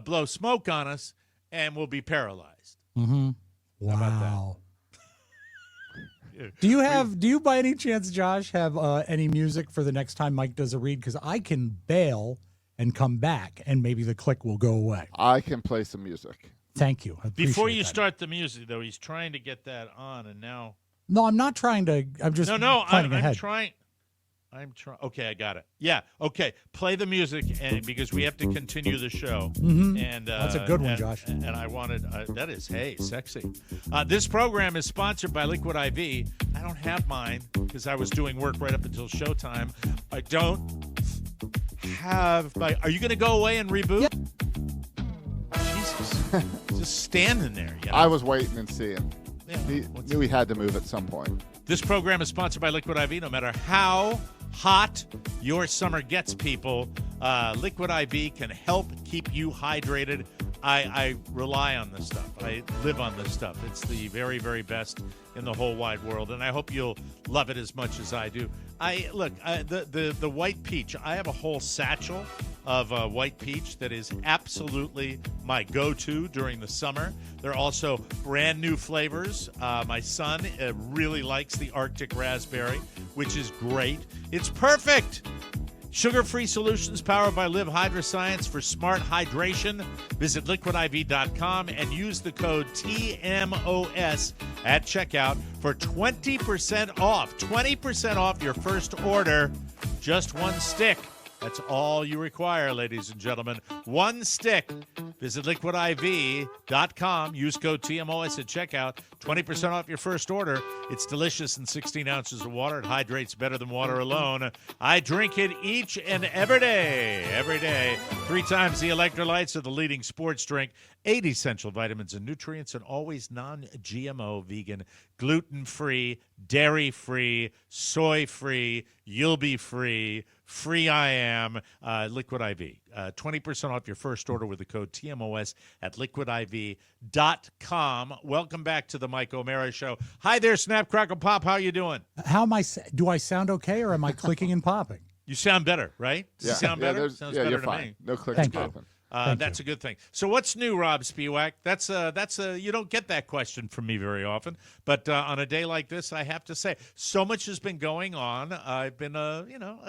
blow smoke on us, and we'll be paralyzed. Mm-hmm. Wow. Do you by any chance, Josh, have any music for the next time Mike does a read? Because I can bail and come back, and maybe the click will go away. I can play some music. Thank you. I Before appreciate you that. start the music, though, he's trying to get that on, and now. No, I'm not trying to. I'm just planning I'm ahead. trying. Okay, I got it. Yeah. Okay, play the music, and because we have to continue the show. Mm-hmm. And That's a good one, Josh. And I wanted that is sexy. This program is sponsored by Liquid IV. I don't have mine because I was doing work right up until showtime. I don't have my. Are you going to go away and reboot? Jesus, just standing there. I was waiting and seeing. Yeah, He knew he had to move at some point. This program is sponsored by Liquid IV. No matter how hot your summer gets, people, Liquid IV can help keep you hydrated. I rely on this stuff. I live on this stuff. It's the very, very best in the whole wide world, and I hope you'll love it as much as I do. The white peach. I have a whole satchel of white peach that is absolutely my go-to during the summer. There are also brand new flavors. My son really likes the Arctic raspberry, which is great. It's perfect. Sugar-free solutions powered by Live Hydroscience for smart hydration. Visit liquidiv.com and use the code TMOS at checkout for 20% off. 20% off your first order. Just one stick. That's all you require, ladies and gentlemen. One stick. Visit liquidiv.com. Use code TMOS at checkout. 20% off your first order. It's delicious in 16 ounces of water. It hydrates better than water alone. I drink it each and every day. Every day. 3 times the electrolytes of the leading sports drink. 8 essential vitamins and nutrients, and always non-GMO, vegan, gluten-free, dairy-free, soy-free. You'll be free. Free I am. Liquid IV. 20% off your first order with the code TMOS at liquidiv.com. Welcome back to the Mike O'Mara Show. Hi there, Snap, Crackle, Pop. How you doing? How am I? Do I sound okay, or am I clicking and popping? You sound better, right? Does it sound better? Sounds better you're to fine. me. No clicks Thank you. popping. That's a good thing. So what's new, Robb Spiewak? That's you don't get that question from me very often, but on a day like this, I have to say, so much has been going on. I've been a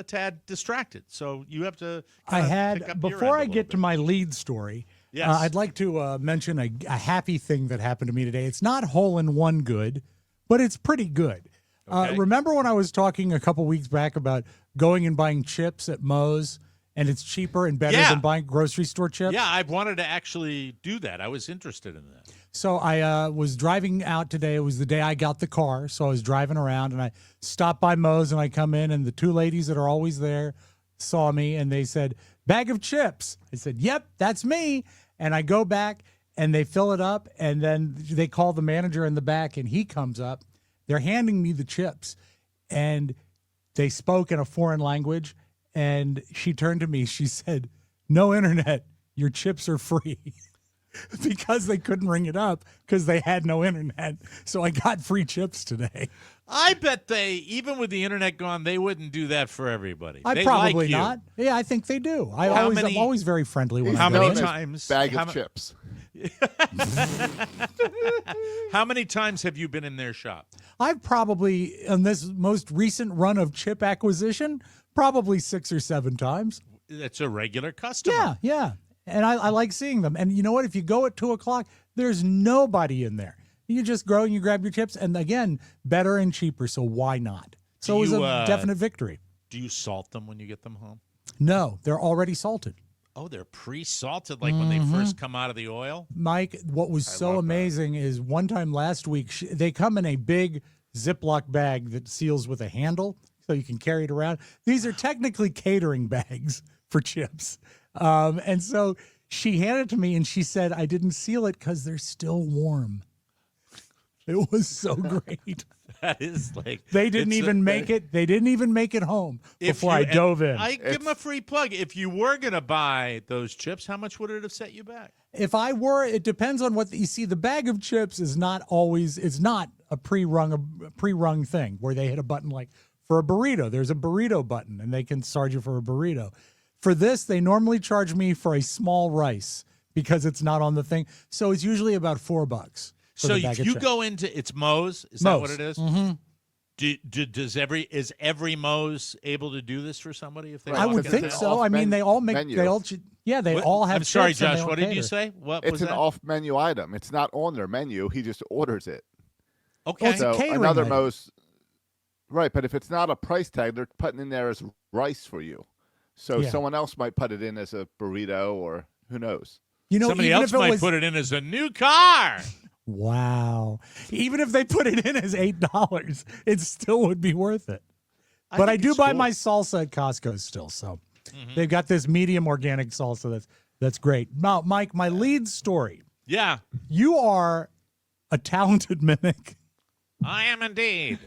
tad distracted. So you have to. I pick had up before your I end a get little to my lead story. Yes. I'd like to mention a happy thing that happened to me today. It's not hole-in-one good, but it's pretty good. Okay. Remember when I was talking a couple weeks back about going and buying chips at Moe's? And it's cheaper and better Yeah. than buying grocery store chips? Yeah, I wanted to actually do that. I was interested in that. So I was driving out today. It was the day I got the car. So I was driving around, and I stopped by Moe's, and I come in, and the 2 ladies that are always there saw me, and they said, "Bag of chips." I said, "Yep, that's me." And I go back, and they fill it up, and then they call the manager in the back, and he comes up. They're handing me the chips, and they spoke in a foreign language. And she turned to me. She said, "No internet. Your chips are free." Because they couldn't ring it up because they had no internet. So I got free chips today. I bet even with the internet gone, they wouldn't do that for everybody. They Probably like you. not. Yeah, I think they do. How I'm always very friendly when He's How I'm many known doing as it. times? Bag how of ma- chips. How many times have you been in their shop? I've probably, in this most recent run of chip acquisition, probably 6 or 7 times. It's a regular customer. Yeah. And I like seeing them. And you know what? If you go at 2 o'clock, there's nobody in there. You just grow and you grab your chips, and again, better and cheaper. So why not? So it was a definite victory. Do you salt them when you get them home? No, they're already salted. Oh, they're pre-salted, like when they first come out of the oil? Mike, what was so amazing is one time last week, they come in a big Ziploc bag that seals with a handle so you can carry it around. These are technically catering bags for chips. And so she handed it to me and she said, I didn't seal it because they're still warm. It was so great. That is like They didn't even make it. They didn't even make it home before I dove in. I give them a free plug. If you were going to buy those chips, how much would it have set you back? If I were, it depends on what you see. The bag of chips is not always. It's not a pre-rung thing where they hit a button like for a burrito. There's a burrito button, and they can charge you for a burrito. For this, they normally charge me for a small rice because it's not on the thing. So it's usually about $4. So you go into it's Moe's. Is that what it is? Mm-hmm. Is every Moe's able to do this for somebody? If they I would think so. I mean, they all make menu. they all they all have. I'm sorry, chips and Josh. What did you say? What It's was an that? off-menu item. It's not on their menu. He just orders it. Okay. Well, it's a So catering another item. Moe's, right? But if it's not a price tag, they're putting in there as rice for you. So Yeah. someone else might put it in as a burrito, or who knows? You know, Somebody even else if it might was, put it in as a new car. Wow. Even if they put it in as $8, it still would be worth it. But I think do it's buy cool. my salsa at Costco still. So they've got this medium organic salsa that's great. Now, Mike, my lead story. Yeah, You are a talented mimic. I am indeed.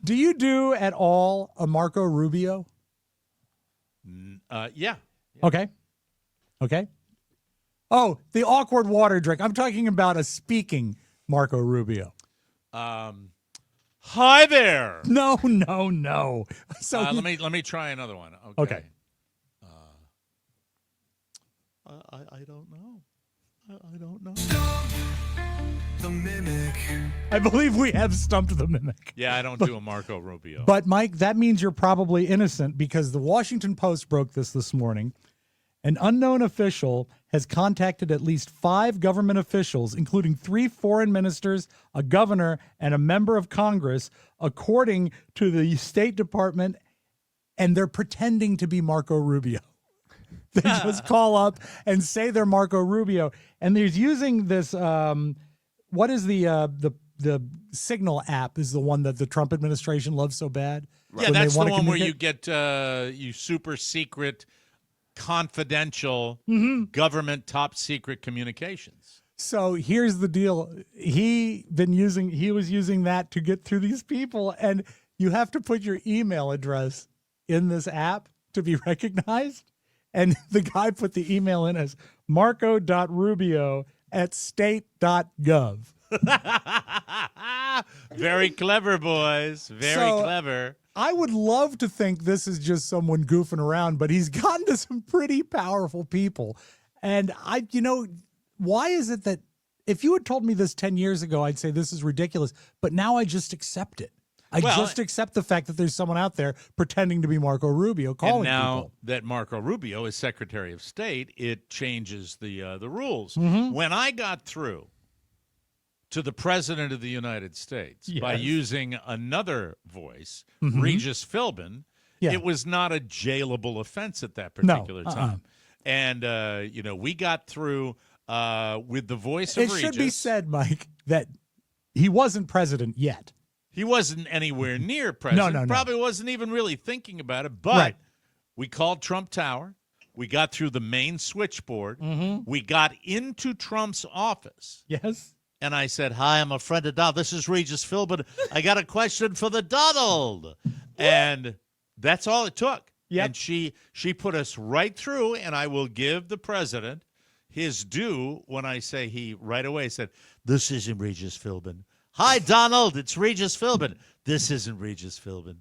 Do you do at all a Marco Rubio? Yeah. Okay. Oh, the awkward water drink. I'm talking about a speaking Marco Rubio. Hi there. No. So Let me try another one. Okay. I don't know. I don't know. The mimic. I believe we have stumped the mimic. Yeah, I don't do a Marco Rubio. But Mike, that means you're probably innocent because the Washington Post broke this morning. An unknown official has contacted at least 5 government officials, including 3 foreign ministers, a governor, and a member of Congress, according to the State Department, and they're pretending to be Marco Rubio. They just call up and say they're Marco Rubio, and they're using this. What is the Signal app? Is the one that the Trump administration loves so bad? Yeah, when that's they the wanna one where you communicate? get you super secret, confidential, government top secret communications. So here's the deal. He was using that to get through these people, and you have to put your email address in this app to be recognized. And the guy put the email in as marco.rubio@state.gov. Very clever, boys. Very So- clever. I would love to think this is just someone goofing around, but he's gotten to some pretty powerful people. And why is it that if you had told me this 10 years ago, I'd say this is ridiculous, but now I just accept it. I just accept the fact that there's someone out there pretending to be Marco Rubio calling And now people. that Marco Rubio is Secretary of State, it changes the rules. Mm-hmm. When I got through to the President of the United States by Yes. using another voice, Mhm. Regis Philbin, Yeah. it was not a jailable offense at that No, particular time. And, we got through with the voice of It Regis. should be said, Mike, that he wasn't president yet. He wasn't anywhere near president. No. Probably wasn't even really thinking about it. But Right. we called Trump Tower. We got through the main switchboard. We got into Trump's office. Yes. And I said, hi, I'm a friend of Donald. This is Regis Philbin. I got a question for the Donald. And that's all it took. Yep. And she put us right through, and I will give the president his due when I say he right away said, this isn't Regis Philbin. Hi, Donald. It's Regis Philbin. This isn't Regis Philbin.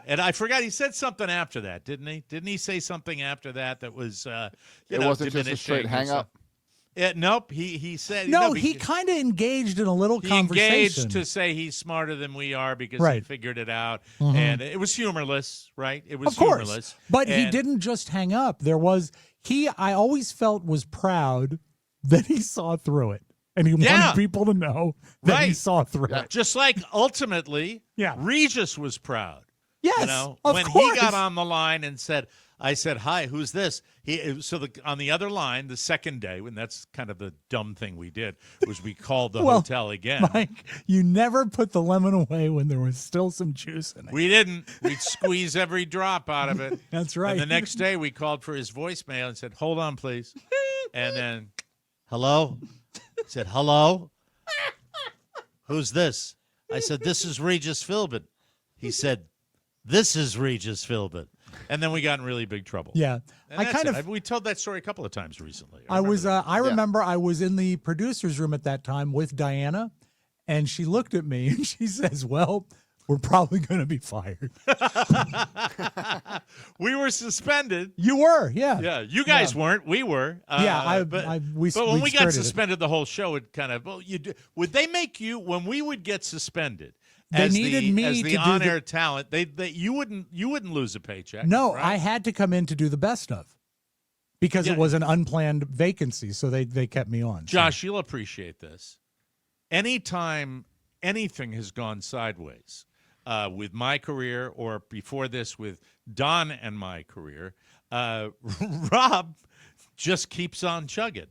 And I forgot he said something after that, didn't he? Didn't he say something after that was It wasn't just a straight hang up. Nope. He said No, he kind of engaged in a little he conversation. engaged to say he's smarter than we are because he Right. figured it out, and it was humorless, right? It was Of course. humorless, But he And- didn't just hang up. I always felt was proud that he saw through it. and he Yeah. wanted people to know that he Right. saw through it. Just like ultimately, Yeah. Regis was proud. Yes, You know, of when course. he got on the line and said, I said, hi, who's this? On the other line, the second day, when that's kind of the dumb thing we did, was we called the Well, hotel again. Mike, you never put the lemon away when there was still some juice in it. We didn't. We'd squeeze every drop out of it. That's right. And the next day, we called for his voicemail and said, hold on, please. And then, hello? I said, hello? Who's this? I said, this is Regis Philbin. He said, this is Regis Philbin. And then we got in really big trouble. Yeah. And I that's kind it. of We told that story a couple of times recently. I was remember I remember I was in the producer's room at that time with Diana, and she looked at me and she says, "Well, we're probably going to be fired." that. We were suspended. You were, yeah. Yeah, you guys weren't. We were. But when we got skirted it. suspended, the whole show would kind of. Well, would they make you when we would get suspended? They as needed the, me as to the do on-air talent. You wouldn't lose a paycheck. No, right? I had to come in to do the best of because Yeah. it was an unplanned vacancy, so they kept me on. Josh, you'll appreciate this. Anytime anything has gone sideways with my career or before this with Don and my career, Rob just keeps on chugging.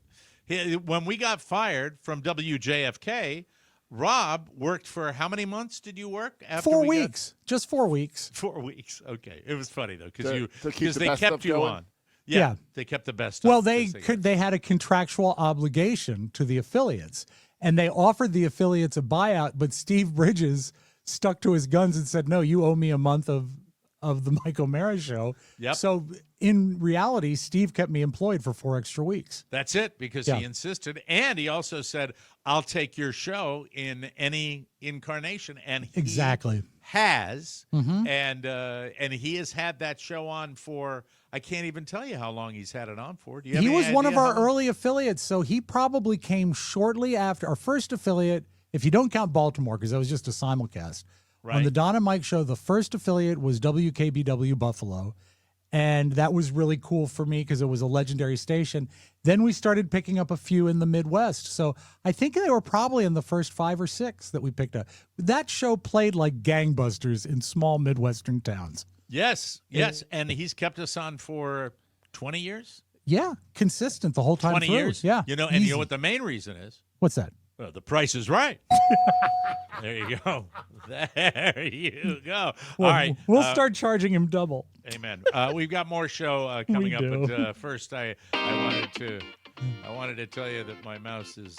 When we got fired from WJFK, Rob worked for how many months did you work? After 4 we got- weeks, just 4 weeks. 4 weeks. Okay. It was funny, though, To keep because the they best kept stuff you going? on. Yeah. They kept the best Well, stuff, they as could. They had a contractual obligation to the affiliates, and they offered the affiliates a buyout. But Steve Bridges stuck to his guns and said, "No, you owe me a month of the Mike O'Mara show." Yep. So in reality, Steve kept me employed for 4 extra weeks. That's it, because Yeah. he insisted. And he also said, I'll take your show in any incarnation. And he Exactly. has. Mhm. And he has had that show on for, I can't even tell you how long he's had it on for. Do you have He any was one of idea our how long? early affiliates, so he probably came shortly after our first affiliate. If you don't count Baltimore, because that was just a simulcast. On Right. the Don and Mike show, the first affiliate was WKBW Buffalo. And that was really cool for me because it was a legendary station. Then we started picking up a few in the Midwest. So I think they were probably in the first 5 or 6 that we picked up. That show played like gangbusters in small Midwestern towns. Yes. And he's kept us on for 20 years? Yeah, consistent the whole time 20 through. years? Yeah. You know easy. what the main reason is? What's that? Well, the price is right. There you go. There you go. Well, All right. We'll start charging him double. Amen. We've got more show coming We up, do. but first, I wanted to tell you that my mouse is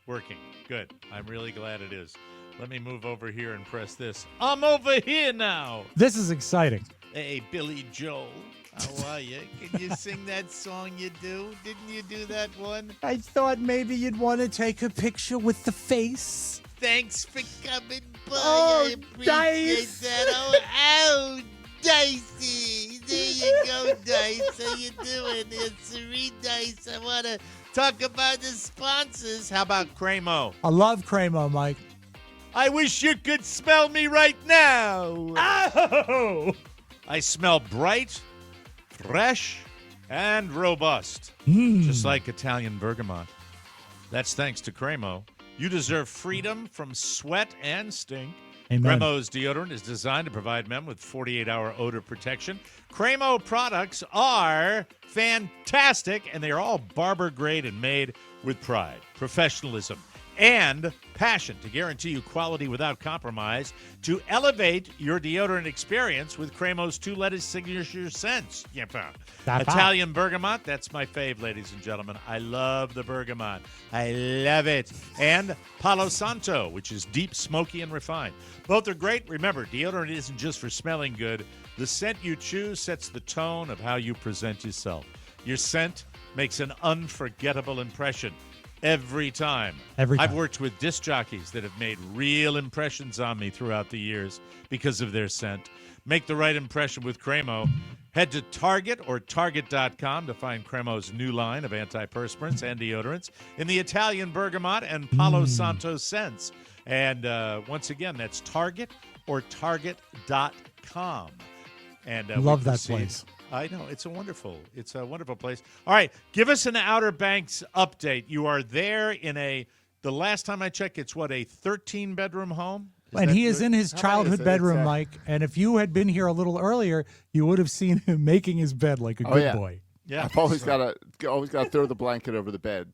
working. Good. I'm really glad it is. Let me move over here and press this. I'm over here now. This is exciting. Hey, Billy Joel. How are you? Can you sing that song you do? Didn't you do that one? I thought maybe you'd want to take a picture with the face. Thanks for coming by. Oh, I appreciate Dice. that. Oh, Dicey. There you go, Dice. How you doing? It's Serene Dice. I want to talk about the sponsors. How about Cremo? I love Cremo, Mike. I wish you could smell me right now. Oh! I smell bright, fresh, and robust. Just like Italian bergamot. That's thanks to Cremo. You deserve freedom from sweat and stink. Amen. Cremo's deodorant is designed to provide men with 48-hour odor protection. Cremo products are fantastic, and they are all barber grade and made with pride, professionalism, and passion to guarantee you quality without compromise. To elevate your deodorant experience with Cremo's 2-letter signature scents. Italian bergamot, that's my fave, ladies and gentlemen. I love the bergamot. I love it. And Palo Santo, which is deep, smoky, and refined. Both are great. Remember, deodorant isn't just for smelling good. The scent you choose sets the tone of how you present yourself. Your scent makes an unforgettable impression. Every time. I've worked with disc jockeys that have made real impressions on me throughout the years because of their scent. Make the right impression with Cremo. Head to Target or Target.com to find Cremo's new line of antiperspirants and deodorants in the Italian bergamot and Palo Santo scents. And once again, that's Target or Target.com. And Love that place. I know. It's a wonderful place. All right. Give us an Outer Banks update. You are there in a the last time I checked, it's what, a 13-bedroom home? And he is in his How many is childhood it? bedroom, It's, Mike. And if you had been here a little earlier, you would have seen him making his bed like a good yeah. boy. Yeah. I've always got to throw the blanket over the bed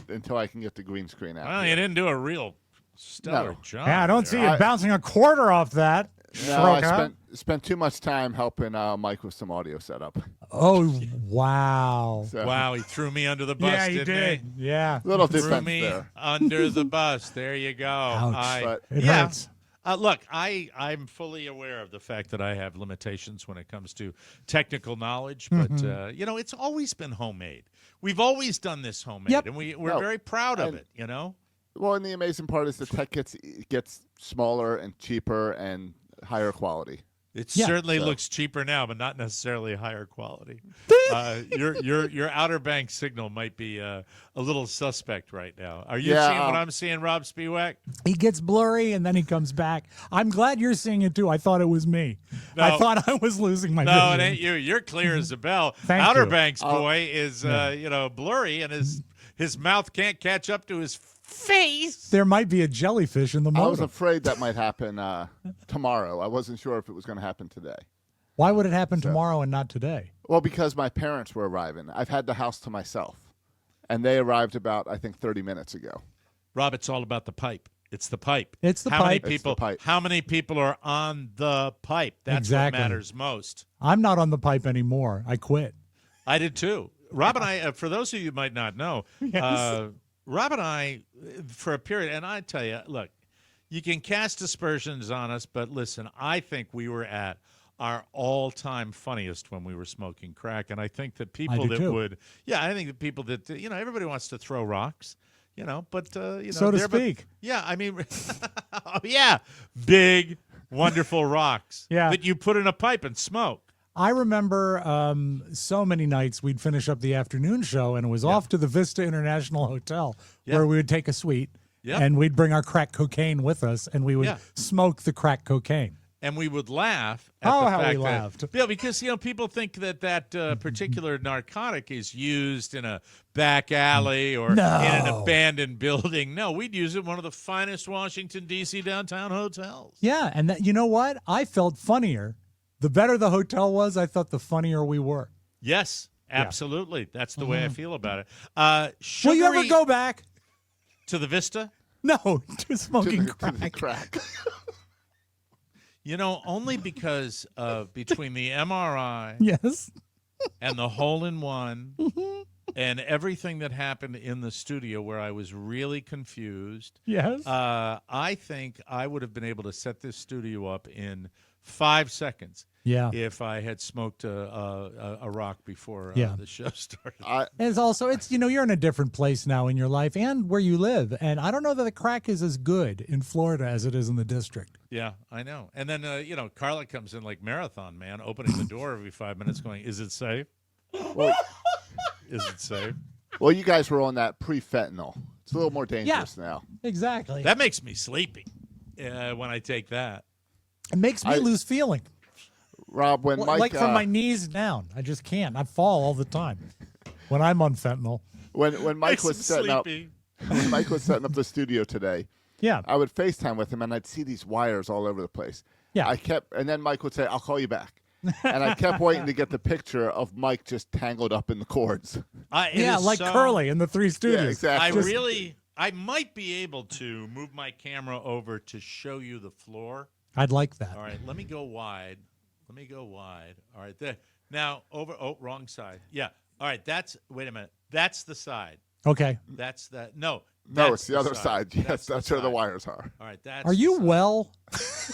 until I can get the green screen out. Well, you didn't do a real stellar No. job. Yeah, I don't see there. you bouncing a quarter off that. No, I Schroka. spent too much time helping Mike with some audio setup. Oh, wow. So, Wow, he threw me under the bus, Yeah, he didn't did. he? Yeah. little Threw defense me there. under the bus. There you go. Ouch. But It yeah. hurts. Look, I'm fully aware of the fact that I have limitations when it comes to technical knowledge, but it's always been homemade. We've always done this homemade, Yep. and we're No, very proud of and- it. You know, well, and the amazing part is the tech gets smaller and cheaper and higher quality. it Yeah. certainly So- looks cheaper now, but not necessarily higher quality. Your Outer Banks signal might be a little suspect right now. Are you Yeah, seeing what I'm seeing, Rob Spiewak? He gets blurry and then he comes back. I'm glad you're seeing it too. I thought it was me. No. I thought I was losing my No, vision. it ain't you. You're clear as a bell. Thank Outer you. Banks boy is blurry, and his mouth can't catch up to his face. There might be a jellyfish in the I was motor. afraid that might happen tomorrow. I wasn't sure if it was going to happen today. Why would it happen tomorrow and not today? Well, because my parents were arriving. I've had the house to myself, and they arrived about, I think, 30 minutes ago. Rob, it's all about the pipe. It's the pipe. It's the how pipe. Many It's people, the pipe. How many people are on the pipe? That's Exactly. what matters most. I'm not on the pipe anymore. I quit. I did too. Rob and I, for those of you who might not know, Rob and I, for a period, and I tell you, look, you can cast aspersions on us, but listen, I think we were at our all-time funniest when we were smoking crack, and I think that people do that too. would, I think that people that, everybody wants to throw rocks, but, So to they're- but- speak. yeah, I mean, oh, yeah, big, wonderful rocks Yeah. that you put in a pipe and smoke. I remember so many nights we'd finish up the afternoon show and it was off to the Vista International Hotel where we would take a suite Yep. and we'd bring our crack cocaine with us and we would Yeah. smoke the crack cocaine. And we would laugh at Oh, the how we fact laughed. that, yeah, because people think that particular narcotic is used in a back alley or in an No. abandoned building. No, we'd use it in one of the finest Washington D.C. downtown hotels. Yeah, and that, you know what? I felt funnier. The better the hotel was, I thought the funnier we were. Yes, absolutely. That's the way I feel about it. Will you ever Sugary- go back? to the Vista? No, to To smoking the crack. crack. Only because between the MRI Yes. and the hole-in-one and everything that happened in the studio where I was really confused, Yes. I think I would have been able to set this studio up in 5 seconds Yeah. if I had smoked a rock before Yeah. the show started. I, It's also, you're in a different place now in your life and where you live. And I don't know that the crack is as good in Florida as it is in the district. Yeah, I know. And then, Carla comes in like Marathon Man, opening the door every 5 minutes going, is it safe? well, Is it safe? well, you guys were on that pre-fentanyl. It's a little more dangerous now. Exactly. That makes me sleepy when I take that. It makes me lose feeling. Rob, when Mike, Like from my knees down. I just can't. I fall all the time when I'm on fentanyl. when Mike Makes was him setting up, sleepy. when Mike was setting up the studio today, Yeah. I would FaceTime with him and I'd see these wires all over the place. Yeah. And then Mike would say, "I'll call you back," and I kept waiting to get the picture of Mike just tangled up in the cords. It Yeah, is like so- Curly in the Three Stooges. Yeah, exactly. I might be able to move my camera over to show you the floor. I'd like that. All right, let me go wide. All right, there. Now, over. Oh, wrong side. Yeah. All right, wait a minute. That's the side. Okay. That's that. No. No, that's it's the other side. Yes, that's where the side. wires are. All right, that's Are the you side. well?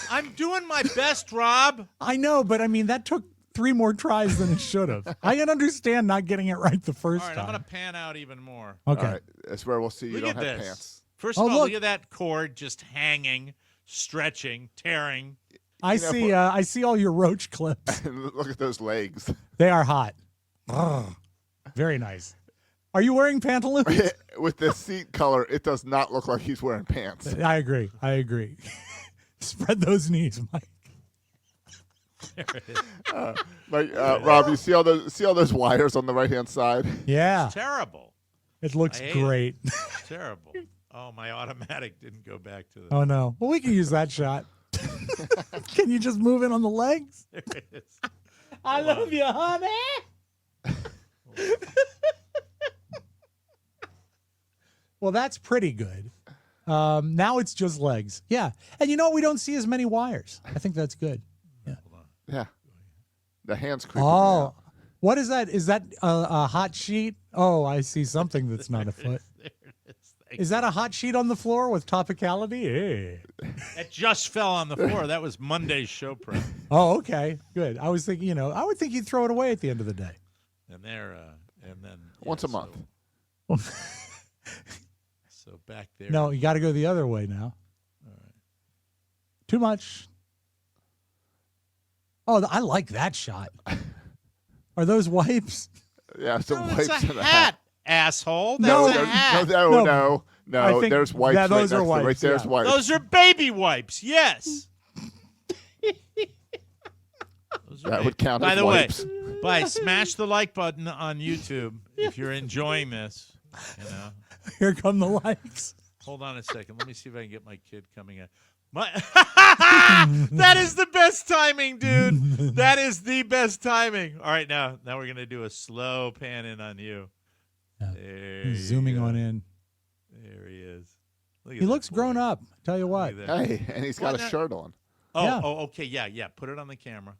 I'm doing my best, Rob. I know, but I mean, that took 3 more tries than it should have. I can understand not getting it right the first All right, time. I'm going to pan out even more. Okay. All right, that's where we'll see you Look don't at have this. pants. First Oh, of all, look. look at that cord just hanging, stretching, tearing. I see all your roach clips. Look at those legs. They are hot. Ugh. Very nice. Are you wearing pantaloons? With the seat color, it does not look like he's wearing pants. I agree. Spread those knees, Mike. Rob, you see all those wires on the right hand side? Yeah. Terrible. It looks I hate it. great. Terrible. Oh, my automatic didn't go back to the. Oh no. Well, we can use that shot. Can you just move in on the legs? There it is. I love you, honey. Well, that's pretty good. Now it's just legs. Yeah. And you know what? We don't see as many wires. I think that's good. Yeah. Yeah. The hands creeping me Oh, out. what is that? Is that a hot sheet? Oh, I see something that's not a foot. There it is. Thank Is that a hot sheet on the floor with topicality? Eh. It just fell on the floor. That was Monday's show prep. Oh, okay. Good. I was thinking, I would think you'd throw it away at the end of the day. And there, and then Once a month. So back there. No, you got to go the other way now. All right. Too much. Oh, I like that shot. Are those wipes? Yeah, some No, wipes it's a in the hat, asshole. No, That's a hat. No. I think- There's wipes yeah, right those next are to wipes, right there's yeah. wipes. Those are baby wipes. Yes. Those are That would count By as the wipes. way, smash the like button on YouTube if you're enjoying this. Here come the likes. Hold on a second. Let me see if I can get my kid coming in. That is the best timing, dude. That is the best timing. All right, now we're gonna do a slow pan in on you. Yeah. There you Zooming go. on in. There he is. Look at He that looks grown boy. up. Tell you what. Look at that. Hey, and he's got What a now? shirt on. Oh, Yeah. okay, yeah. Put it on the camera.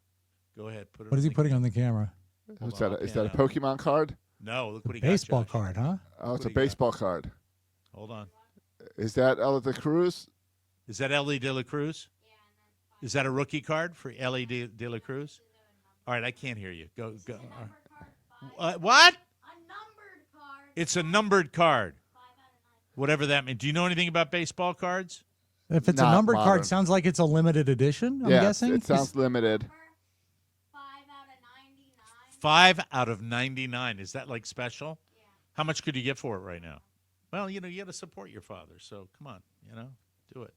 Go ahead. Put it. What is he putting on the camera? Is on, that I'll is that a pan out. Pokemon card? No, look what he Baseball got. Josh. card, huh? Oh, it's What a do you got? baseball card. Hold on. Is that the Cruz? Is that Ellie De La Cruz? Is that a rookie card for Ellie De La Cruz? All right, I can't hear you. Go. What? A numbered card. It's a numbered card. Whatever that means. Do you know anything about baseball cards? If it's a Not numbered modern. card, sounds like it's a limited edition, I'm Yeah, guessing. it sounds limited. 5 out of 99. 5 out of 99. Is that like special? Yeah. How much could you get for it right now? Well, you got to support your father. So come on, do it.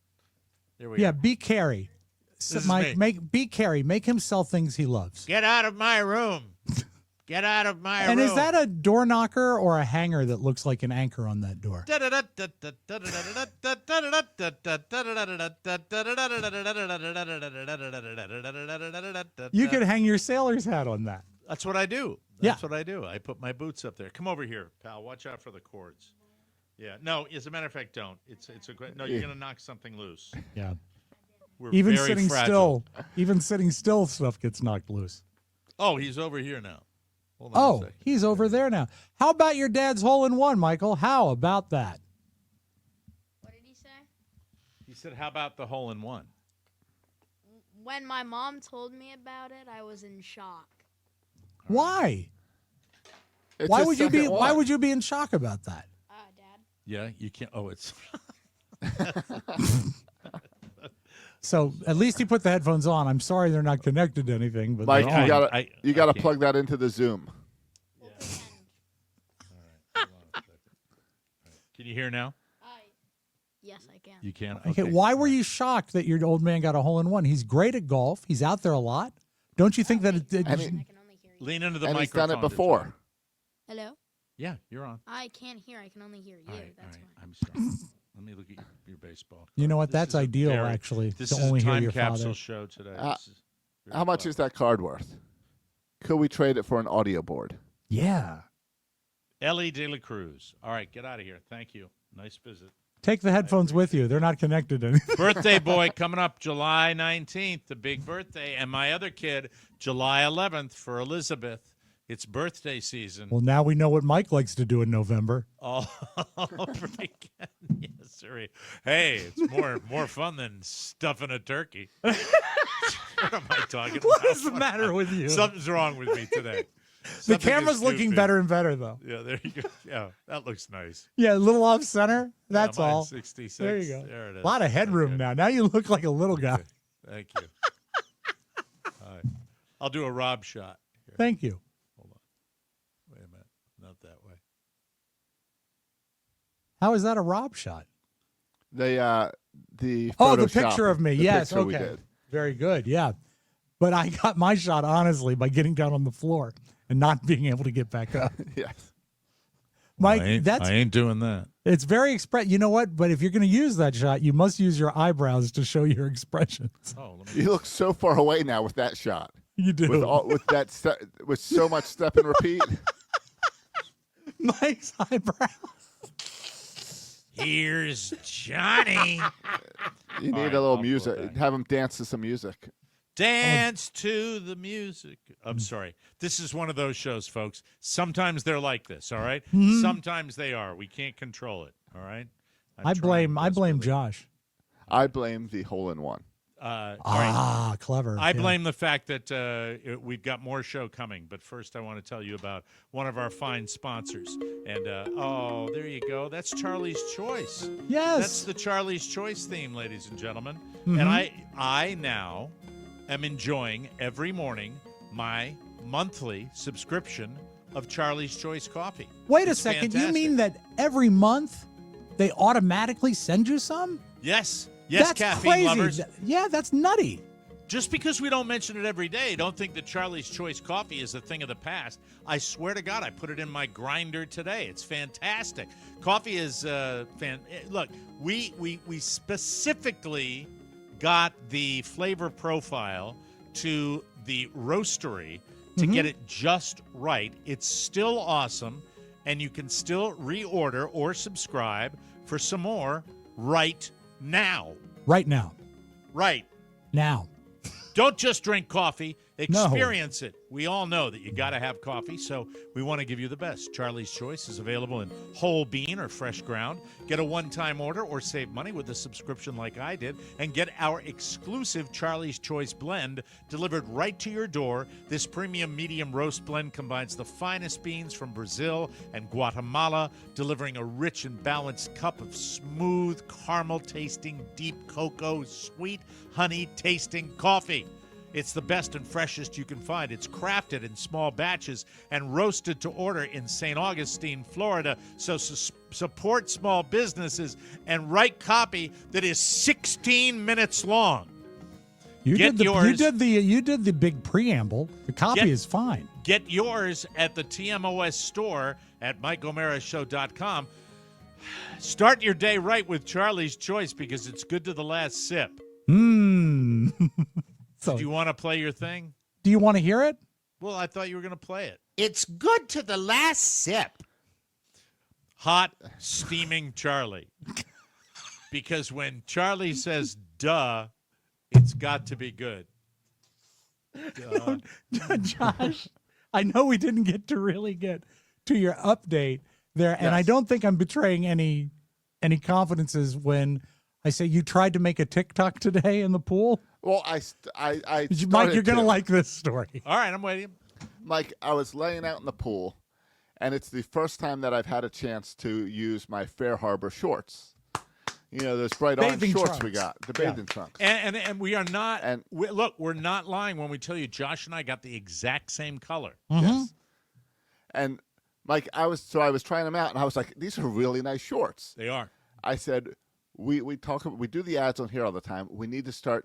There we Yeah, go. be Carrie. This is Mike, me. be Carrie. Make him sell things he loves. Get out of my room. Get out of my And room. is that a door knocker or a hanger that looks like an anchor on that door? You could hang your sailor's hat on that. That's what I do. That's what I do. I put my boots up there. Come over here, pal. Watch out for the cords. Yeah. No, as a matter of fact, don't. It's a great. No, you're gonna knock something loose. Yeah. We're Even very sitting fragile. still, stuff gets knocked loose. Oh, he's over here now. Hold on a Oh, second. he's over there now. How about your dad's hole-in-one, Michael? How about that? What did he say? He said, "How about the hole in one?" When my mom told me about it, I was in shock. Why? It's Why his would you be? second Why one. would you be in shock about that? Dad. Yeah, you can't. Oh, it's. So at least he put the headphones on. I'm sorry they're not connected to anything, but Mike, they're you on. gotta I can't. plug that into the Zoom. Can you hear now? Yes, I can. You can. Okay, why were you shocked that your old man got a hole-in-one? He's great at golf. He's out there a lot. Don't you think that it did? And I can only hear you. Lean into the And he's microphone. done it to before. talk. Hello? Yeah, you're on. I can't hear. I can only hear you. All right, That's all right. why. I'm sorry. Let me look at your baseball. You know what? This That's is a ideal, very- actually, This to is only a hear time your capsule father. show today. Uh, This is very How much fun. is that card worth? Could we trade it for an audio board? Yeah. Ellie De La Cruz. All right, get out of here. Thank you. Nice visit. Take the headphones with you. They're not connected to anything. Birthday boy coming up July 19th, the big birthday. And my other kid, July 11th for Elizabeth. It's birthday season. Well, now we know what Mike likes to do in November. All freaking yes, sir. Hey, it's more fun than stuffing a turkey. What am I talking about? What is the matter with you? Something's wrong with me today. The Something is camera's looking stupid. better and better, though. Yeah, there you go. Yeah, that looks nice. Yeah, a little off center. That's Yeah, mine's all. 66. There you go. There it is. A lot of headroom Okay. now. Now you look like a little guy. Okay. Thank you. All right. I'll do a Robb shot. Here. Thank you. Hold on. Wait a minute. Not that way. How is that a Robb shot? The Oh, the Photoshop, picture of me. the Yes. picture we Okay. did. Very good. Yeah. But I got my shot, honestly, by getting down on the floor and not being able to get back up. Yes. Mike, I ain't doing that. it's very express. You know what? But if you're going to use that shot, you must use your eyebrows to show your expressions. Oh, You look so far away now with that shot. You do. With so much step and repeat. Mike's eyebrows. Here's Johnny. You need right, a little I'll pull it music. back. Have him dance to some music. Dance to the music. I'm sorry. This is one of those shows, folks. Sometimes they're like this, all right? Sometimes they are. We can't control it, all right? I blame desperately. Josh. I blame the hole-in-one. All right. Clever. I blame the fact that we've got more show coming. But first, I want to tell you about one of our fine sponsors. And, there you go. That's Charlie's Choice. Yes. That's the Charlie's Choice theme, ladies and gentlemen. Mm-hmm. And I now am enjoying every morning my monthly subscription of Charlie's Choice coffee. Wait a It's second. fantastic. You mean that every month they automatically send you some? Yes. Yes, That's caffeine crazy. lovers. Yeah, that's nutty. Just because we don't mention it every day, don't think that Charlie's Choice coffee is a thing of the past. I swear to God, I put it in my grinder today. It's fantastic. Coffee is look, we specifically got the flavor profile to the roastery to get it just right. It's still awesome, and you can still reorder or subscribe for some more right now. Right now. Right. Now. Don't just drink coffee. No. Experience it. We all know that you got to have coffee, so we want to give you the best. Charlie's Choice is available in whole bean or fresh ground. Get a one-time order or save money with a subscription like I did, and get our exclusive Charlie's Choice blend delivered right to your door. This premium medium roast blend combines the finest beans from Brazil and Guatemala, delivering a rich and balanced cup of smooth, caramel-tasting, deep cocoa, sweet, honey-tasting coffee. It's the best and freshest you can find. It's crafted in small batches and roasted to order in St. Augustine, Florida. So support small businesses and write copy that is 16 minutes long. You Get yours. You did the big preamble. The copy is fine. Get yours at the TMOS store at MikeO'MaraShow.com. Start your day right with Charlie's Choice because it's good to the last sip. So, Do you want to play your thing? do you want to hear it? Well, I thought you were going to play it. It's good to the last sip. Hot, steaming Charlie. Because when Charlie says duh, it's got to be good. Duh. Josh, I know we didn't get to really get to your update there, and I Yes. don't think I'm betraying any confidences when I say you tried to make a TikTok today in the pool. Well, I Mike, started you're going to to. like this story. All right, I'm waiting. Mike, I was laying out in the pool, and it's the first time that I've had a chance to use my Fair Harbor shorts. You know, those bright orange Bathing shorts we trunks. got, the bathing trunks. And we are not, And- look, we're not lying when we tell you Josh and I got the exact same color. Yes. And Mike, I was trying them out, and I was like, these are really nice shorts. They are. I said, we do the ads on here all the time. We need to start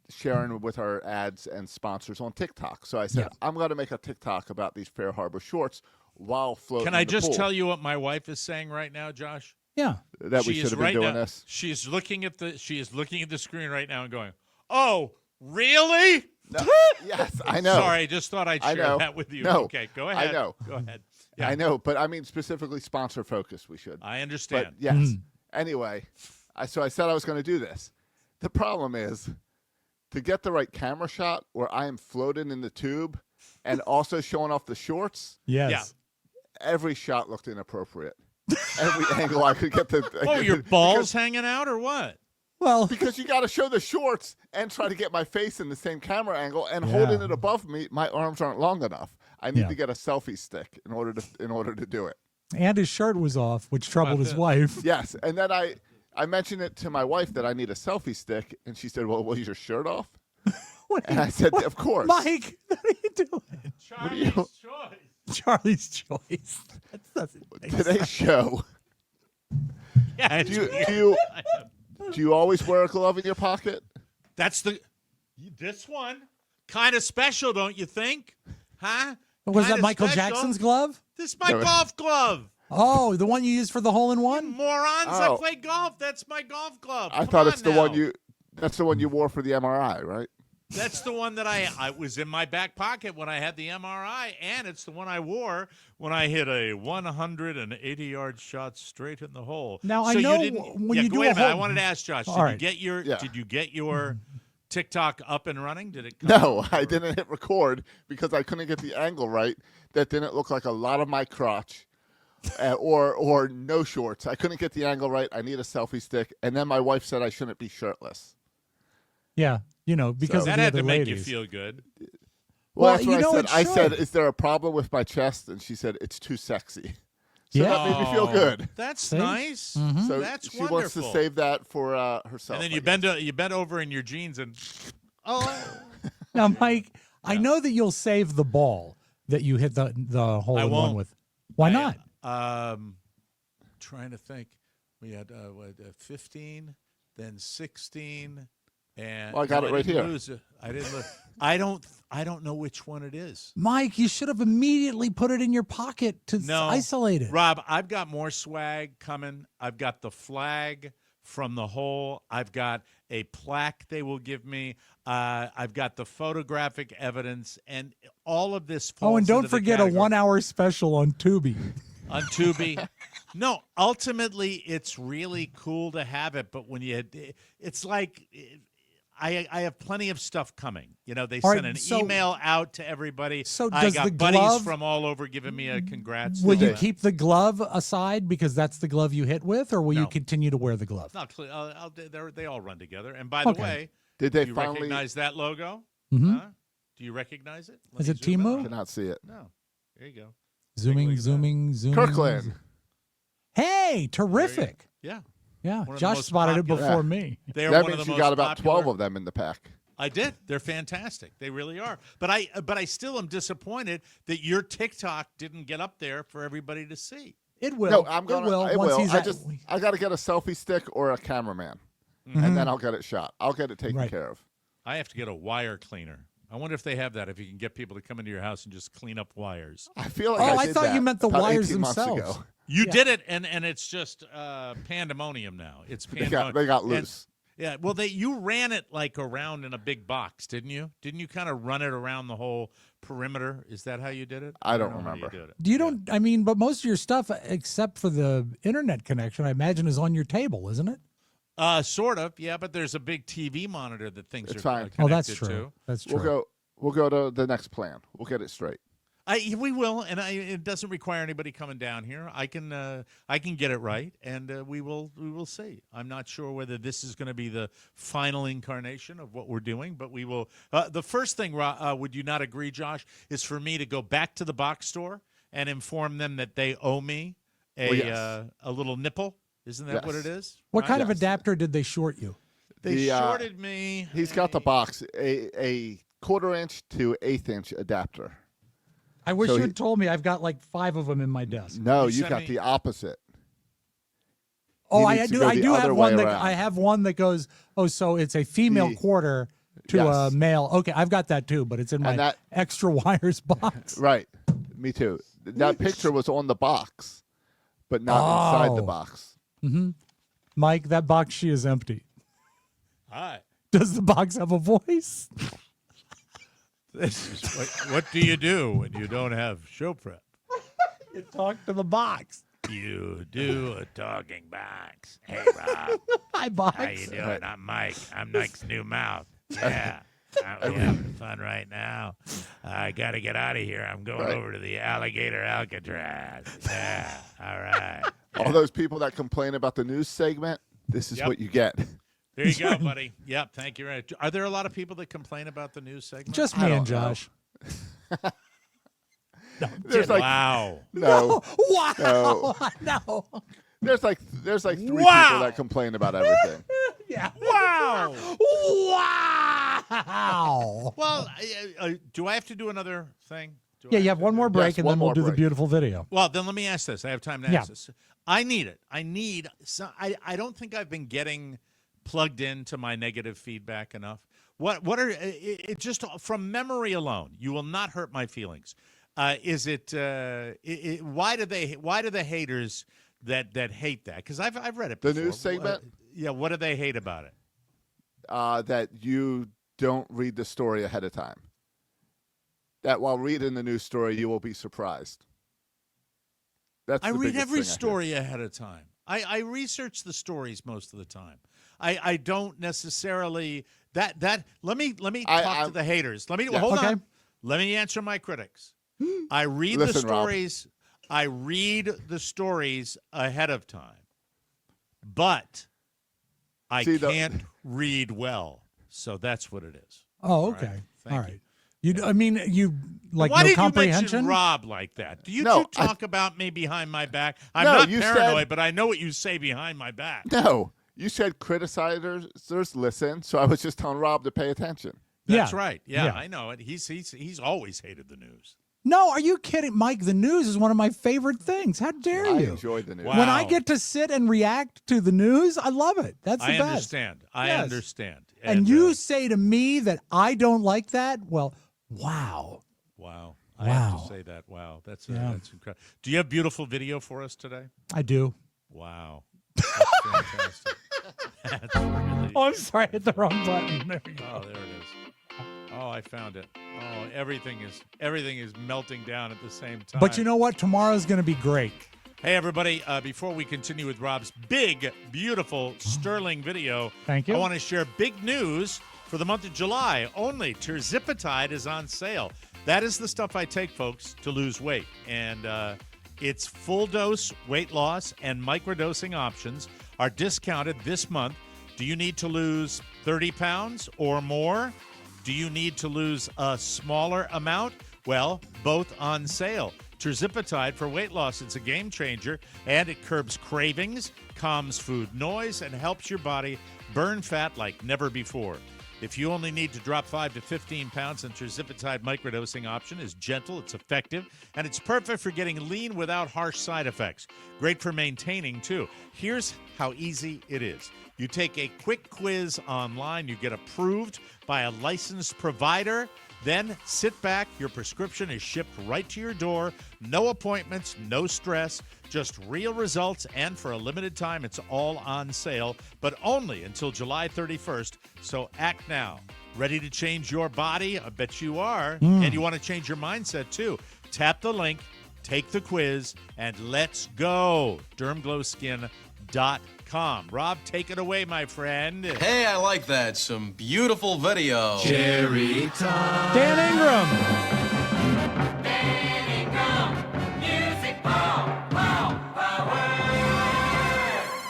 sharing with our ads and sponsors on TikTok. So I said, I'm going to make a TikTok about these Fair Harbor shorts while floating. Can I in the just pool. tell you what my wife is saying right now, Josh? Yeah. that we She should is have been right doing now- this? She is looking at the screen right now and going, "Oh, really?" No, yes, I know. Sorry, I just thought I'd I share know. that with you. No, Okay, go ahead. I know. Go ahead. Yeah, I know, but I mean specifically sponsor focus. We should. I But understand. yes. Anyway, so I said I was going to do this. The problem is to get the right camera shot where I am floating in the tube and also showing off the shorts. Yes. Yeah. Every shot looked inappropriate. Every angle I could get the. Oh, your balls hanging out or what? Well, Because you got to show the shorts and try to get my face in the same camera angle, and holding it above me, my arms aren't long enough. I need to get a selfie stick in order to do it. and his shirt was off, which troubled his wife. Yes, and then I mentioned it to my wife that I need a selfie stick, and she said, "Well, is your shirt off?" What are And I said, "Of course." Mike, what are you doing? Charlie's choice. Charlie's Choice. That doesn't make sense. Today's show. Yeah, Do you always wear a glove in your pocket? that's this one kind of special, don't you think? Huh? Was that Kinda Michael special. Jackson's glove? This is my No. golf glove. Oh, the one you use for the hole-in-one? Morons! Oh. I play golf. That's my golf club. I Come thought on it's the now. one you. That's the one you wore for the MRI, right? That's the one that I was in my back pocket when I had the MRI, and it's the one I wore when I hit a 180-yard shot straight in the hole. Now, so I know you didn't, when you do wait a a minute. I hole- wanted to ask Josh. All right. Did you get your TikTok up and running? Did it? Come No, out, I or- didn't hit record because I couldn't get the angle right. That didn't look like a lot of my crotch, or no shorts. I couldn't get the angle right. I need a selfie stick, and then my wife said I shouldn't be shirtless. Yeah, because of That the had other to make ladies. you feel good. Well, Well, that's what you know, I it said. I said, should. "Is there a problem with my chest?" And she said, "It's too sexy." So Yeah. that made me feel good. That's See? nice. So That's she wonderful. wants to save that for herself. And then I you guess. bend over in your jeans and Now, Mike, I know that you'll save the ball that you hit the hole-in-one won't. with. Why not? Trying to think. We had 15, then 16, and Well, I got no, it right didn't here. lose it. I didn't. I don't know which one it is. Mike, you should have immediately put it in your pocket to No, isolate it. Rob, I've got more swag coming. I've got the flag from the hole. I've got a plaque they will give me. I've got the photographic evidence, and all of this. Oh, and falls don't into the forget a category- 1-hour special on Tubi. on Tubi. No, ultimately, it's really cool to have it, but when it's like I have plenty of stuff coming. They All sent right, an so- email out to everybody. So I does got the buddies glove- from all over giving me a congrats. Will and you all that. keep the glove aside because that's the glove you hit with, or will you No. continue to wear the glove? No, they all run together. And by the Okay. way, Did they do you finally? recognize that logo? Mhm. Huh? Do you recognize it? Is me it zoom in Temu? on it. Cannot see it. No. There you go. Zooming, look at that. zooming. Kirkland. Hey, terrific. Yeah. Yeah, One of the Josh most spotted it popular- before me. They are That one of means the you most got about popular- 12 of them in the pack. I did. They're fantastic. They really are. But I still am disappointed that your TikTok didn't get up there for everybody to see. It will. No, I'm gonna. It will. I once will. he's I got to get a selfie stick or a cameraman, and then I'll get it shot. I'll get it taken Right. care of. I have to get a wire cleaner. I wonder if they have that. If you can get people to come into your house and just clean up wires. I feel like Oh, I did thought that you meant the about wires 18 months themselves. ago. You Yeah. did it, and it's just pandemonium now. It's They pandemonium. got And- loose. yeah. Well, you ran it like around in a big box, didn't you? Didn't you kind of run it around the whole perimeter? Is that how you did it? I don't know how remember. You did it. You don't. I mean, but most of your stuff, except for the internet connection, I imagine, is on your table, isn't it? Sort of, yeah. But there's a big TV monitor that things It's are fine. Oh, that's connected true. to. That's true. We'll go to the next plan. We'll get it straight. We will, and it doesn't require anybody coming down here. I can get it right, and we will see. I'm not sure whether this is going to be the final incarnation of what we're doing, but we will. The first thing, would you not agree, Josh, is for me to go back to the box store and inform them that they owe me a little nipple. Isn't that what Yes. it is? What Right? kind of Yes. adapter did they short you? They The, shorted me. He's got the box, a 1/4 inch to 1/8 inch adapter. I wish So you he- had told me. I've got like 5 of them in my desk. No, You you sent got me- the opposite. Oh, He I needs to do. go I the do have other one way that around. I have one that goes. Oh, so it's a female The- quarter to a Yes. male. Okay, I've got that too, but it's in my And that- extra wires box. Right. Me too. That picture was on the box, but not inside the Oh. box. Mike, that box she is empty. Hi. Does the box have a voice? This is what do you do when you don't have show prep? You talk to the box. You do a talking box. Hey, Rob. Hi, box. How you doing? I'm Mike. I'm Mike's new mouth. Yeah. We're having fun right now. I got to get out of here. I'm going Right. over to the alligator Alcatraz. Yeah. All right. All those people that complain about the news segment, this is Yep. what you get. There you go, buddy. Yep. Thank you. Are there a lot of people that complain about the news segment? Just I me don't and Josh. There's like wow. no, Wow. No. there's like 3 people Wow. that complain about everything. Yeah. Wow. Wow. Well, do I have to do another thing? Do Yeah, I you have one more break, Yes, and one then we'll more do the break. beautiful video. Well, then let me ask this. I have time to Yeah. ask this. I need it. I don't think I've been getting plugged into my negative feedback enough. What are it just from memory alone? You will not hurt my feelings. Is it? Why do the haters that hate that? Because I've read it before. The news segment. Yeah. What do they hate about it? That you don't read the story ahead of time. That while reading the news story, you will be surprised. I read every story ahead of time. I research the stories most of the time. I don't necessarily that. Let me talk to the haters. Hold on. Let me answer my critics. I read the stories. Rob. I read the stories ahead of time, but I can't read well. So that's what it is. Oh, okay. All right. You like why no did comprehension? you mention Rob like that? Do you talk about me behind my back? I'm No, not you paranoid, said- but I know what you say behind my back. No, you said criticizers listen, so I was just telling Rob to pay attention. That's right. Yeah, I know it. He's always hated the news. No, are you kidding, Mike? The news is one of my favorite things. How dare you? I enjoy the news. Wow. When I get to sit and react to the news, I love it. That's the I best. understand. I Yes. understand. And you say to me that I don't like that? Well, wow. Wow. I have to say that. Wow. That's incredible. Do you have beautiful video for us today? I do. Wow. That's fantastic. That's really Oh, I'm sorry. I hit the wrong button. There we go. Oh, there it is. Oh, I found it. Oh, everything is melting down at the same time. But you know what? Tomorrow's going to be great. Hey, everybody, before we continue with Rob's big, beautiful, sterling video, Thank you. I want to share big news for the month of July. Only Terzipatide is on sale. That is the stuff I take, folks, to lose weight. And its full dose weight loss and microdosing options are discounted this month. Do you need to lose 30 pounds or more? Do you need to lose a smaller amount? Well, both on sale. Terzipatide for weight loss. It's a game changer, and it curbs cravings, calms food noise, and helps your body burn fat like never before. If you only need to drop 5 to 15 pounds, then Terzipatide microdosing option is gentle, it's effective, and it's perfect for getting lean without harsh side effects. Great for maintaining, too. Here's how easy it is. You take a quick quiz online, you get approved by a licensed provider, then sit back, your prescription is shipped right to your door, no appointments, no stress, just real results, and for a limited time, it's all on sale, but only until July 31st, so act now. Ready to change your body? I bet you are, and you want to change your mindset too. Tap the link, take the quiz, and let's go. DermGlowSkin.com. Rob, take it away, my friend. Hey, I like that. Some beautiful video. Cherry time. Dan Ingram.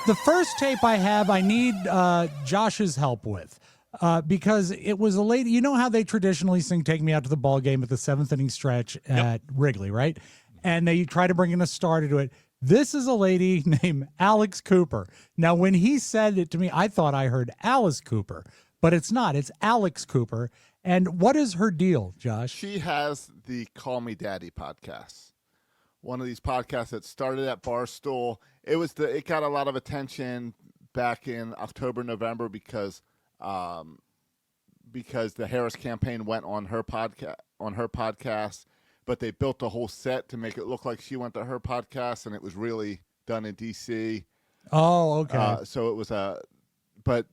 The first tape I have, I need Josh's help with. Because it was a lady, you know how they traditionally sing Take Me Out to the Ball Game at the 7th inning stretch at Wrigley, right? And they try to bring in a star to do it. This is a lady named Alex Cooper. Now, when he said it to me, I thought I heard Alice Cooper, but it's not. It's Alex Cooper. And what is her deal, Josh? She has the Call Me Daddy podcast. One of these podcasts that started at Barstool. It got a lot of attention back in October, November because the Harris campaign went on her podcast, but they built a whole set to make it look like she went to her podcast, and it was really done in D.C. Oh, okay. So it was but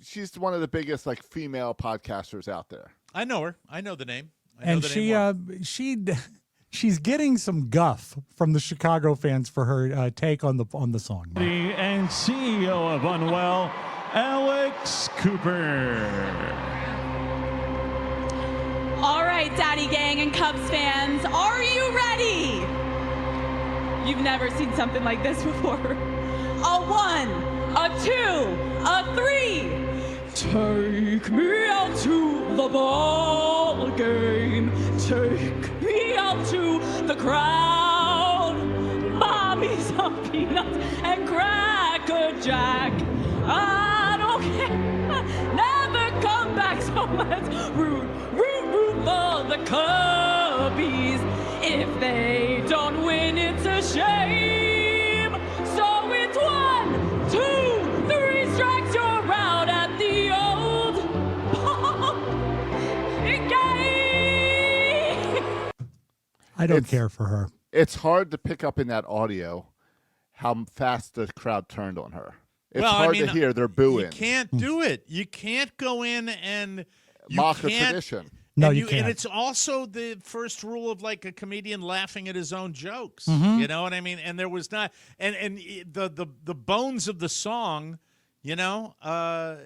she's one of the biggest female podcasters out there. I know her. I know the name. She's getting some guff from the Chicago fans for her take on the song. And CEO of Unwell, Alex Cooper. All right, Daddy Gang and Cubs fans, are you ready? You've never seen something like this before. A 1, a 2, a 3. Take me out to the ball game. Take me out to the crowd. Buy me some peanuts and Cracker Jack. I don't care. Never come back, so let's root for the Cubbies. If they don't win, it's a shame. So it's 1, 2, 3 strikes, you're out at the old ball game. I don't care for her. It's hard to pick up in that audio how fast the crowd turned on her. It's Well, hard to hear. They're booing. You can't do it. You can't go in and mock a tradition. No, you can't. And it's also the first rule of like a comedian laughing at his own jokes. Mhm. You know what I mean? And there was not, and the bones of the song. I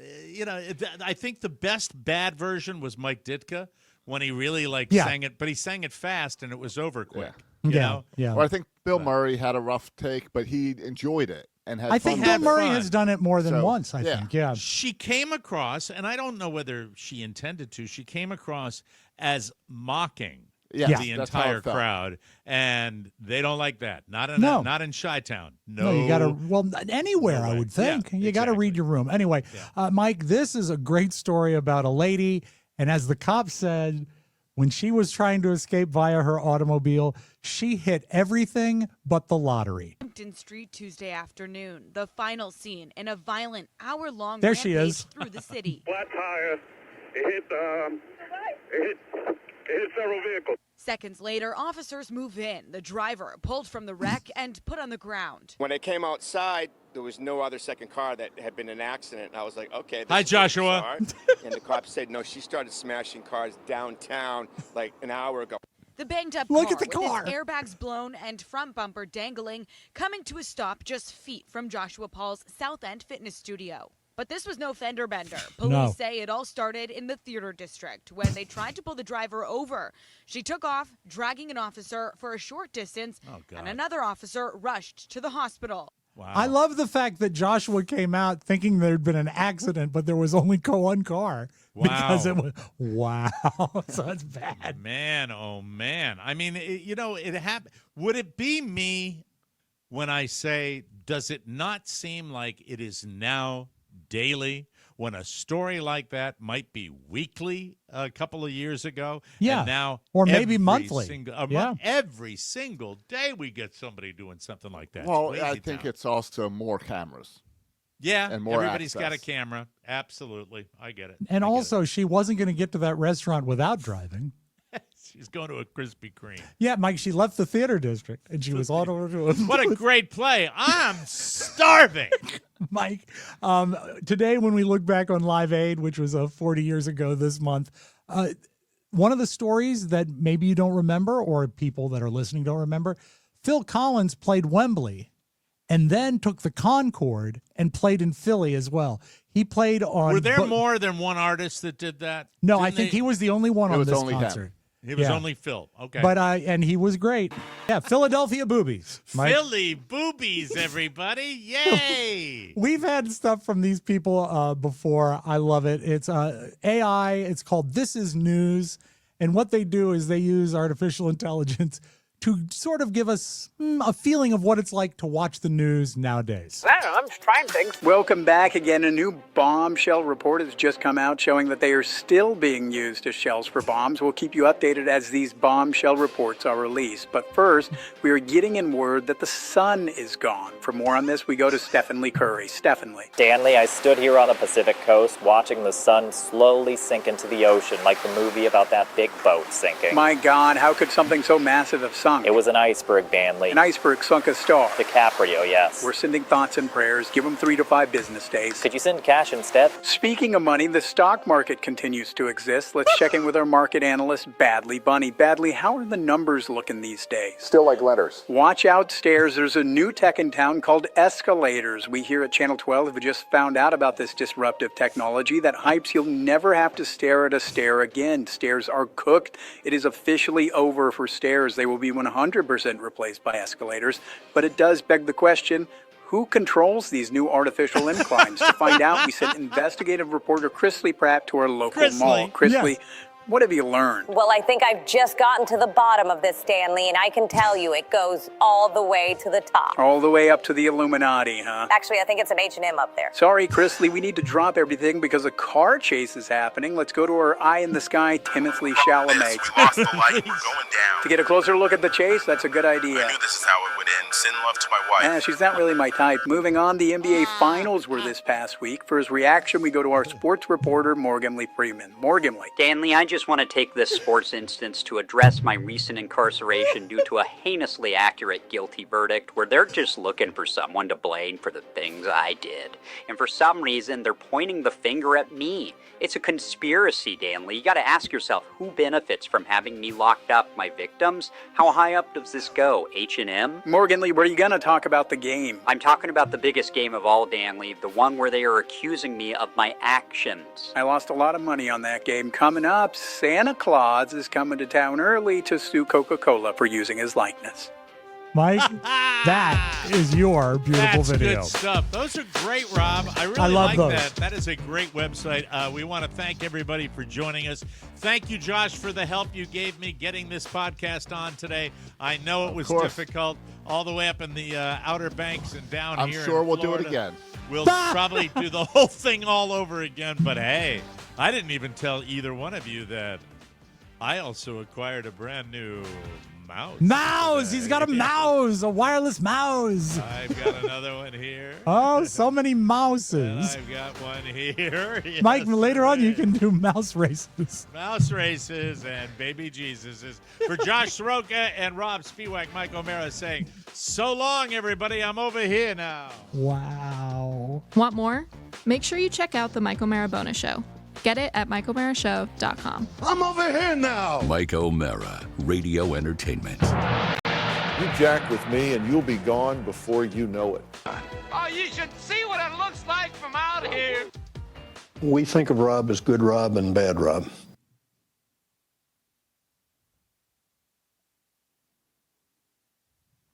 think the best bad version was Mike Ditka when he really sang it, but he sang it fast and it was over quick. You know? Well, I think Bill Murray had a rough take, but he enjoyed it and had I fun think with Bill it. Murray has done it more than once, I think. Yeah. She came across, and I don't know whether she intended to, she came across as mocking the that's how entire it felt. crowd, and they don't like that. Not in Chi-Town. No, you got to, anywhere, I would think. You got to read your room. Anyway, Mike, this is a great story about a lady, and as the cop said, when she was trying to escape via her automobile, she hit everything but the lottery. Hampton Street Tuesday afternoon. The final scene in a violent hour-long There she rampage is. through the city. Flat tire. It hit several vehicles. Seconds later, officers move in. The driver pulled from the wreck and put on the ground. When they came outside, there was no other second car that had been in an accident. And I was like, okay. Hi, Joshua. And the cops said, no, she started smashing cars downtown like an hour ago. The banged-up Look car at the with car. its airbags blown and front bumper dangling, coming to a stop just feet from Joshua Paul's South End fitness studio. But this was no fender bender. Police say it all started in the theater district when they tried to pull the driver over. She took off, dragging an officer for a short distance, and another officer rushed to the hospital. Wow. I love the fact that Joshua came out thinking there had been an accident, but there was only one car. Wow. Because it was, so that's bad. Man, oh man. I mean, it happened. Would it be me when I say, does it not seem like it is now daily when a story like that might be weekly a couple of years ago? Yeah. And now or maybe every monthly. Every single day we get somebody doing something like that. Well, It's I crazy think town. it's also more cameras. Yeah, and more everybody's got a access. camera. Absolutely. I get it. And also, she wasn't going to get to that restaurant without driving. She's going to a Krispy Kreme. Yeah, Mike, she left the theater district, and she was on over to What a great play. I'm starving. Mike, today when we look back on Live Aid, which was 40 years ago this month, one of the stories that maybe you don't remember or people that are listening don't remember, Phil Collins played Wembley and then took the Concorde and played in Philly as well. He played on... Were there more than one artist that did that? No, I think he was the only one on this concert. It was only Phil. Okay. But and he was great. Yeah, Philadelphia Boobies. Mike. Philly Boobies, everybody. Yay. We've had stuff from these people before. I love it. It's AI. It's called This Is News. And what they do is they use artificial intelligence to sort of give us a feeling of what it's like to watch the news nowadays. I don't know, I'm just trying things. Welcome back again. A new bombshell report has just come out showing that they are still being used as shells for bombs. We'll keep you updated as these bombshell reports are released. But first, we are getting in word that the sun is gone. For more on this, we go to Stephen Lee Curry. Stephen Lee. Stanley, I stood here on the Pacific coast watching the sun slowly sink into the ocean like the movie about that big boat sinking. My God, how could something so massive have sunk? It was an iceberg, Danley. An iceberg sunk a star. DiCaprio, yes. We're sending thoughts and prayers. Give them 3 to 5 business days. Could you send cash instead? Speaking of money, the stock market continues to exist. Let's check in with our market analyst, Badley Bunny. Badley, how are the numbers looking these days? Still like letters. Watch out, stairs. There's a new tech in town called escalators. We here at Channel 12 have just found out about this disruptive technology that hypes you'll never have to stare at a stair again. Stairs are cooked. It is officially over for stairs. They will be 100% replaced by escalators. But it does beg the question, who controls these new artificial inclines? To find out, we sent investigative reporter Chrisley Pratt to our local mall. Chrisley, yes. What have you learned? Well, I think I've just gotten to the bottom of this, Stanley, and I can tell you it goes all the way to the top. All the way up to the Illuminati, huh? Actually, I think it's an H&M up there. Sorry, Chrisley, we need to drop everything because a car chase is happening. Let's go to our eye in the sky, Timothy Chalamet. We lost the light. We're going down. To get a closer look at the chase, that's a good idea. I knew this is how it would end. Send love to my wife. She's not really my type. Moving on, the NBA Finals were this past week. For his reaction, we go to our sports reporter, Morgan Lee Freeman. Morgan Lee. Stanley, I just just want to take this sports instance to address my recent incarceration due to a heinously accurate guilty verdict where they're just looking for someone to blame for the things I did. And for some reason, they're pointing the finger at me. It's a conspiracy, Danley. You gotta ask yourself, who benefits from having me locked up? My victims? How high up does this go? H&M? Morgan Lee, were you going to talk about the game? I'm talking about the biggest game of all, Danley, the one where they are accusing me of my actions. I lost a lot of money on that game. Coming up, Santa Claus is coming to town early to sue Coca-Cola for using his likeness. Mike, that is your beautiful video. That's good stuff. Those are great, Rob. I really love like those. that. That is a great website. We want to thank everybody for joining us. Thank you, Josh, for the help you gave me getting this podcast on today. I know it was difficult all the way up in the Outer Banks and down here. I'm sure we'll Florida. Do it again. We'll probably do the whole thing all over again. But, hey, I didn't even tell either one of you that I also acquired a brand new mouse. He's got a mouse, a wireless mouse. I've got another one here. Oh, so many mouses. And I've got one here. Yes, Mike, later on you can do mouse races. Mouse races and baby Jesuses. For Josh Soroka and Robb Spiewak, Mike O'Mara saying, so long, everybody. I'm over here now. Wow. Want more? Make sure you check out the Mike O'Mara Bonus Show. Get it at MikeO'MaraShow.com. I'm over here now. Mike O'Mara, Radio Entertainment. You jack with me and you'll be gone before you know it. Oh, you should see what it looks like from out here. We think of Robb as good Robb and bad Robb.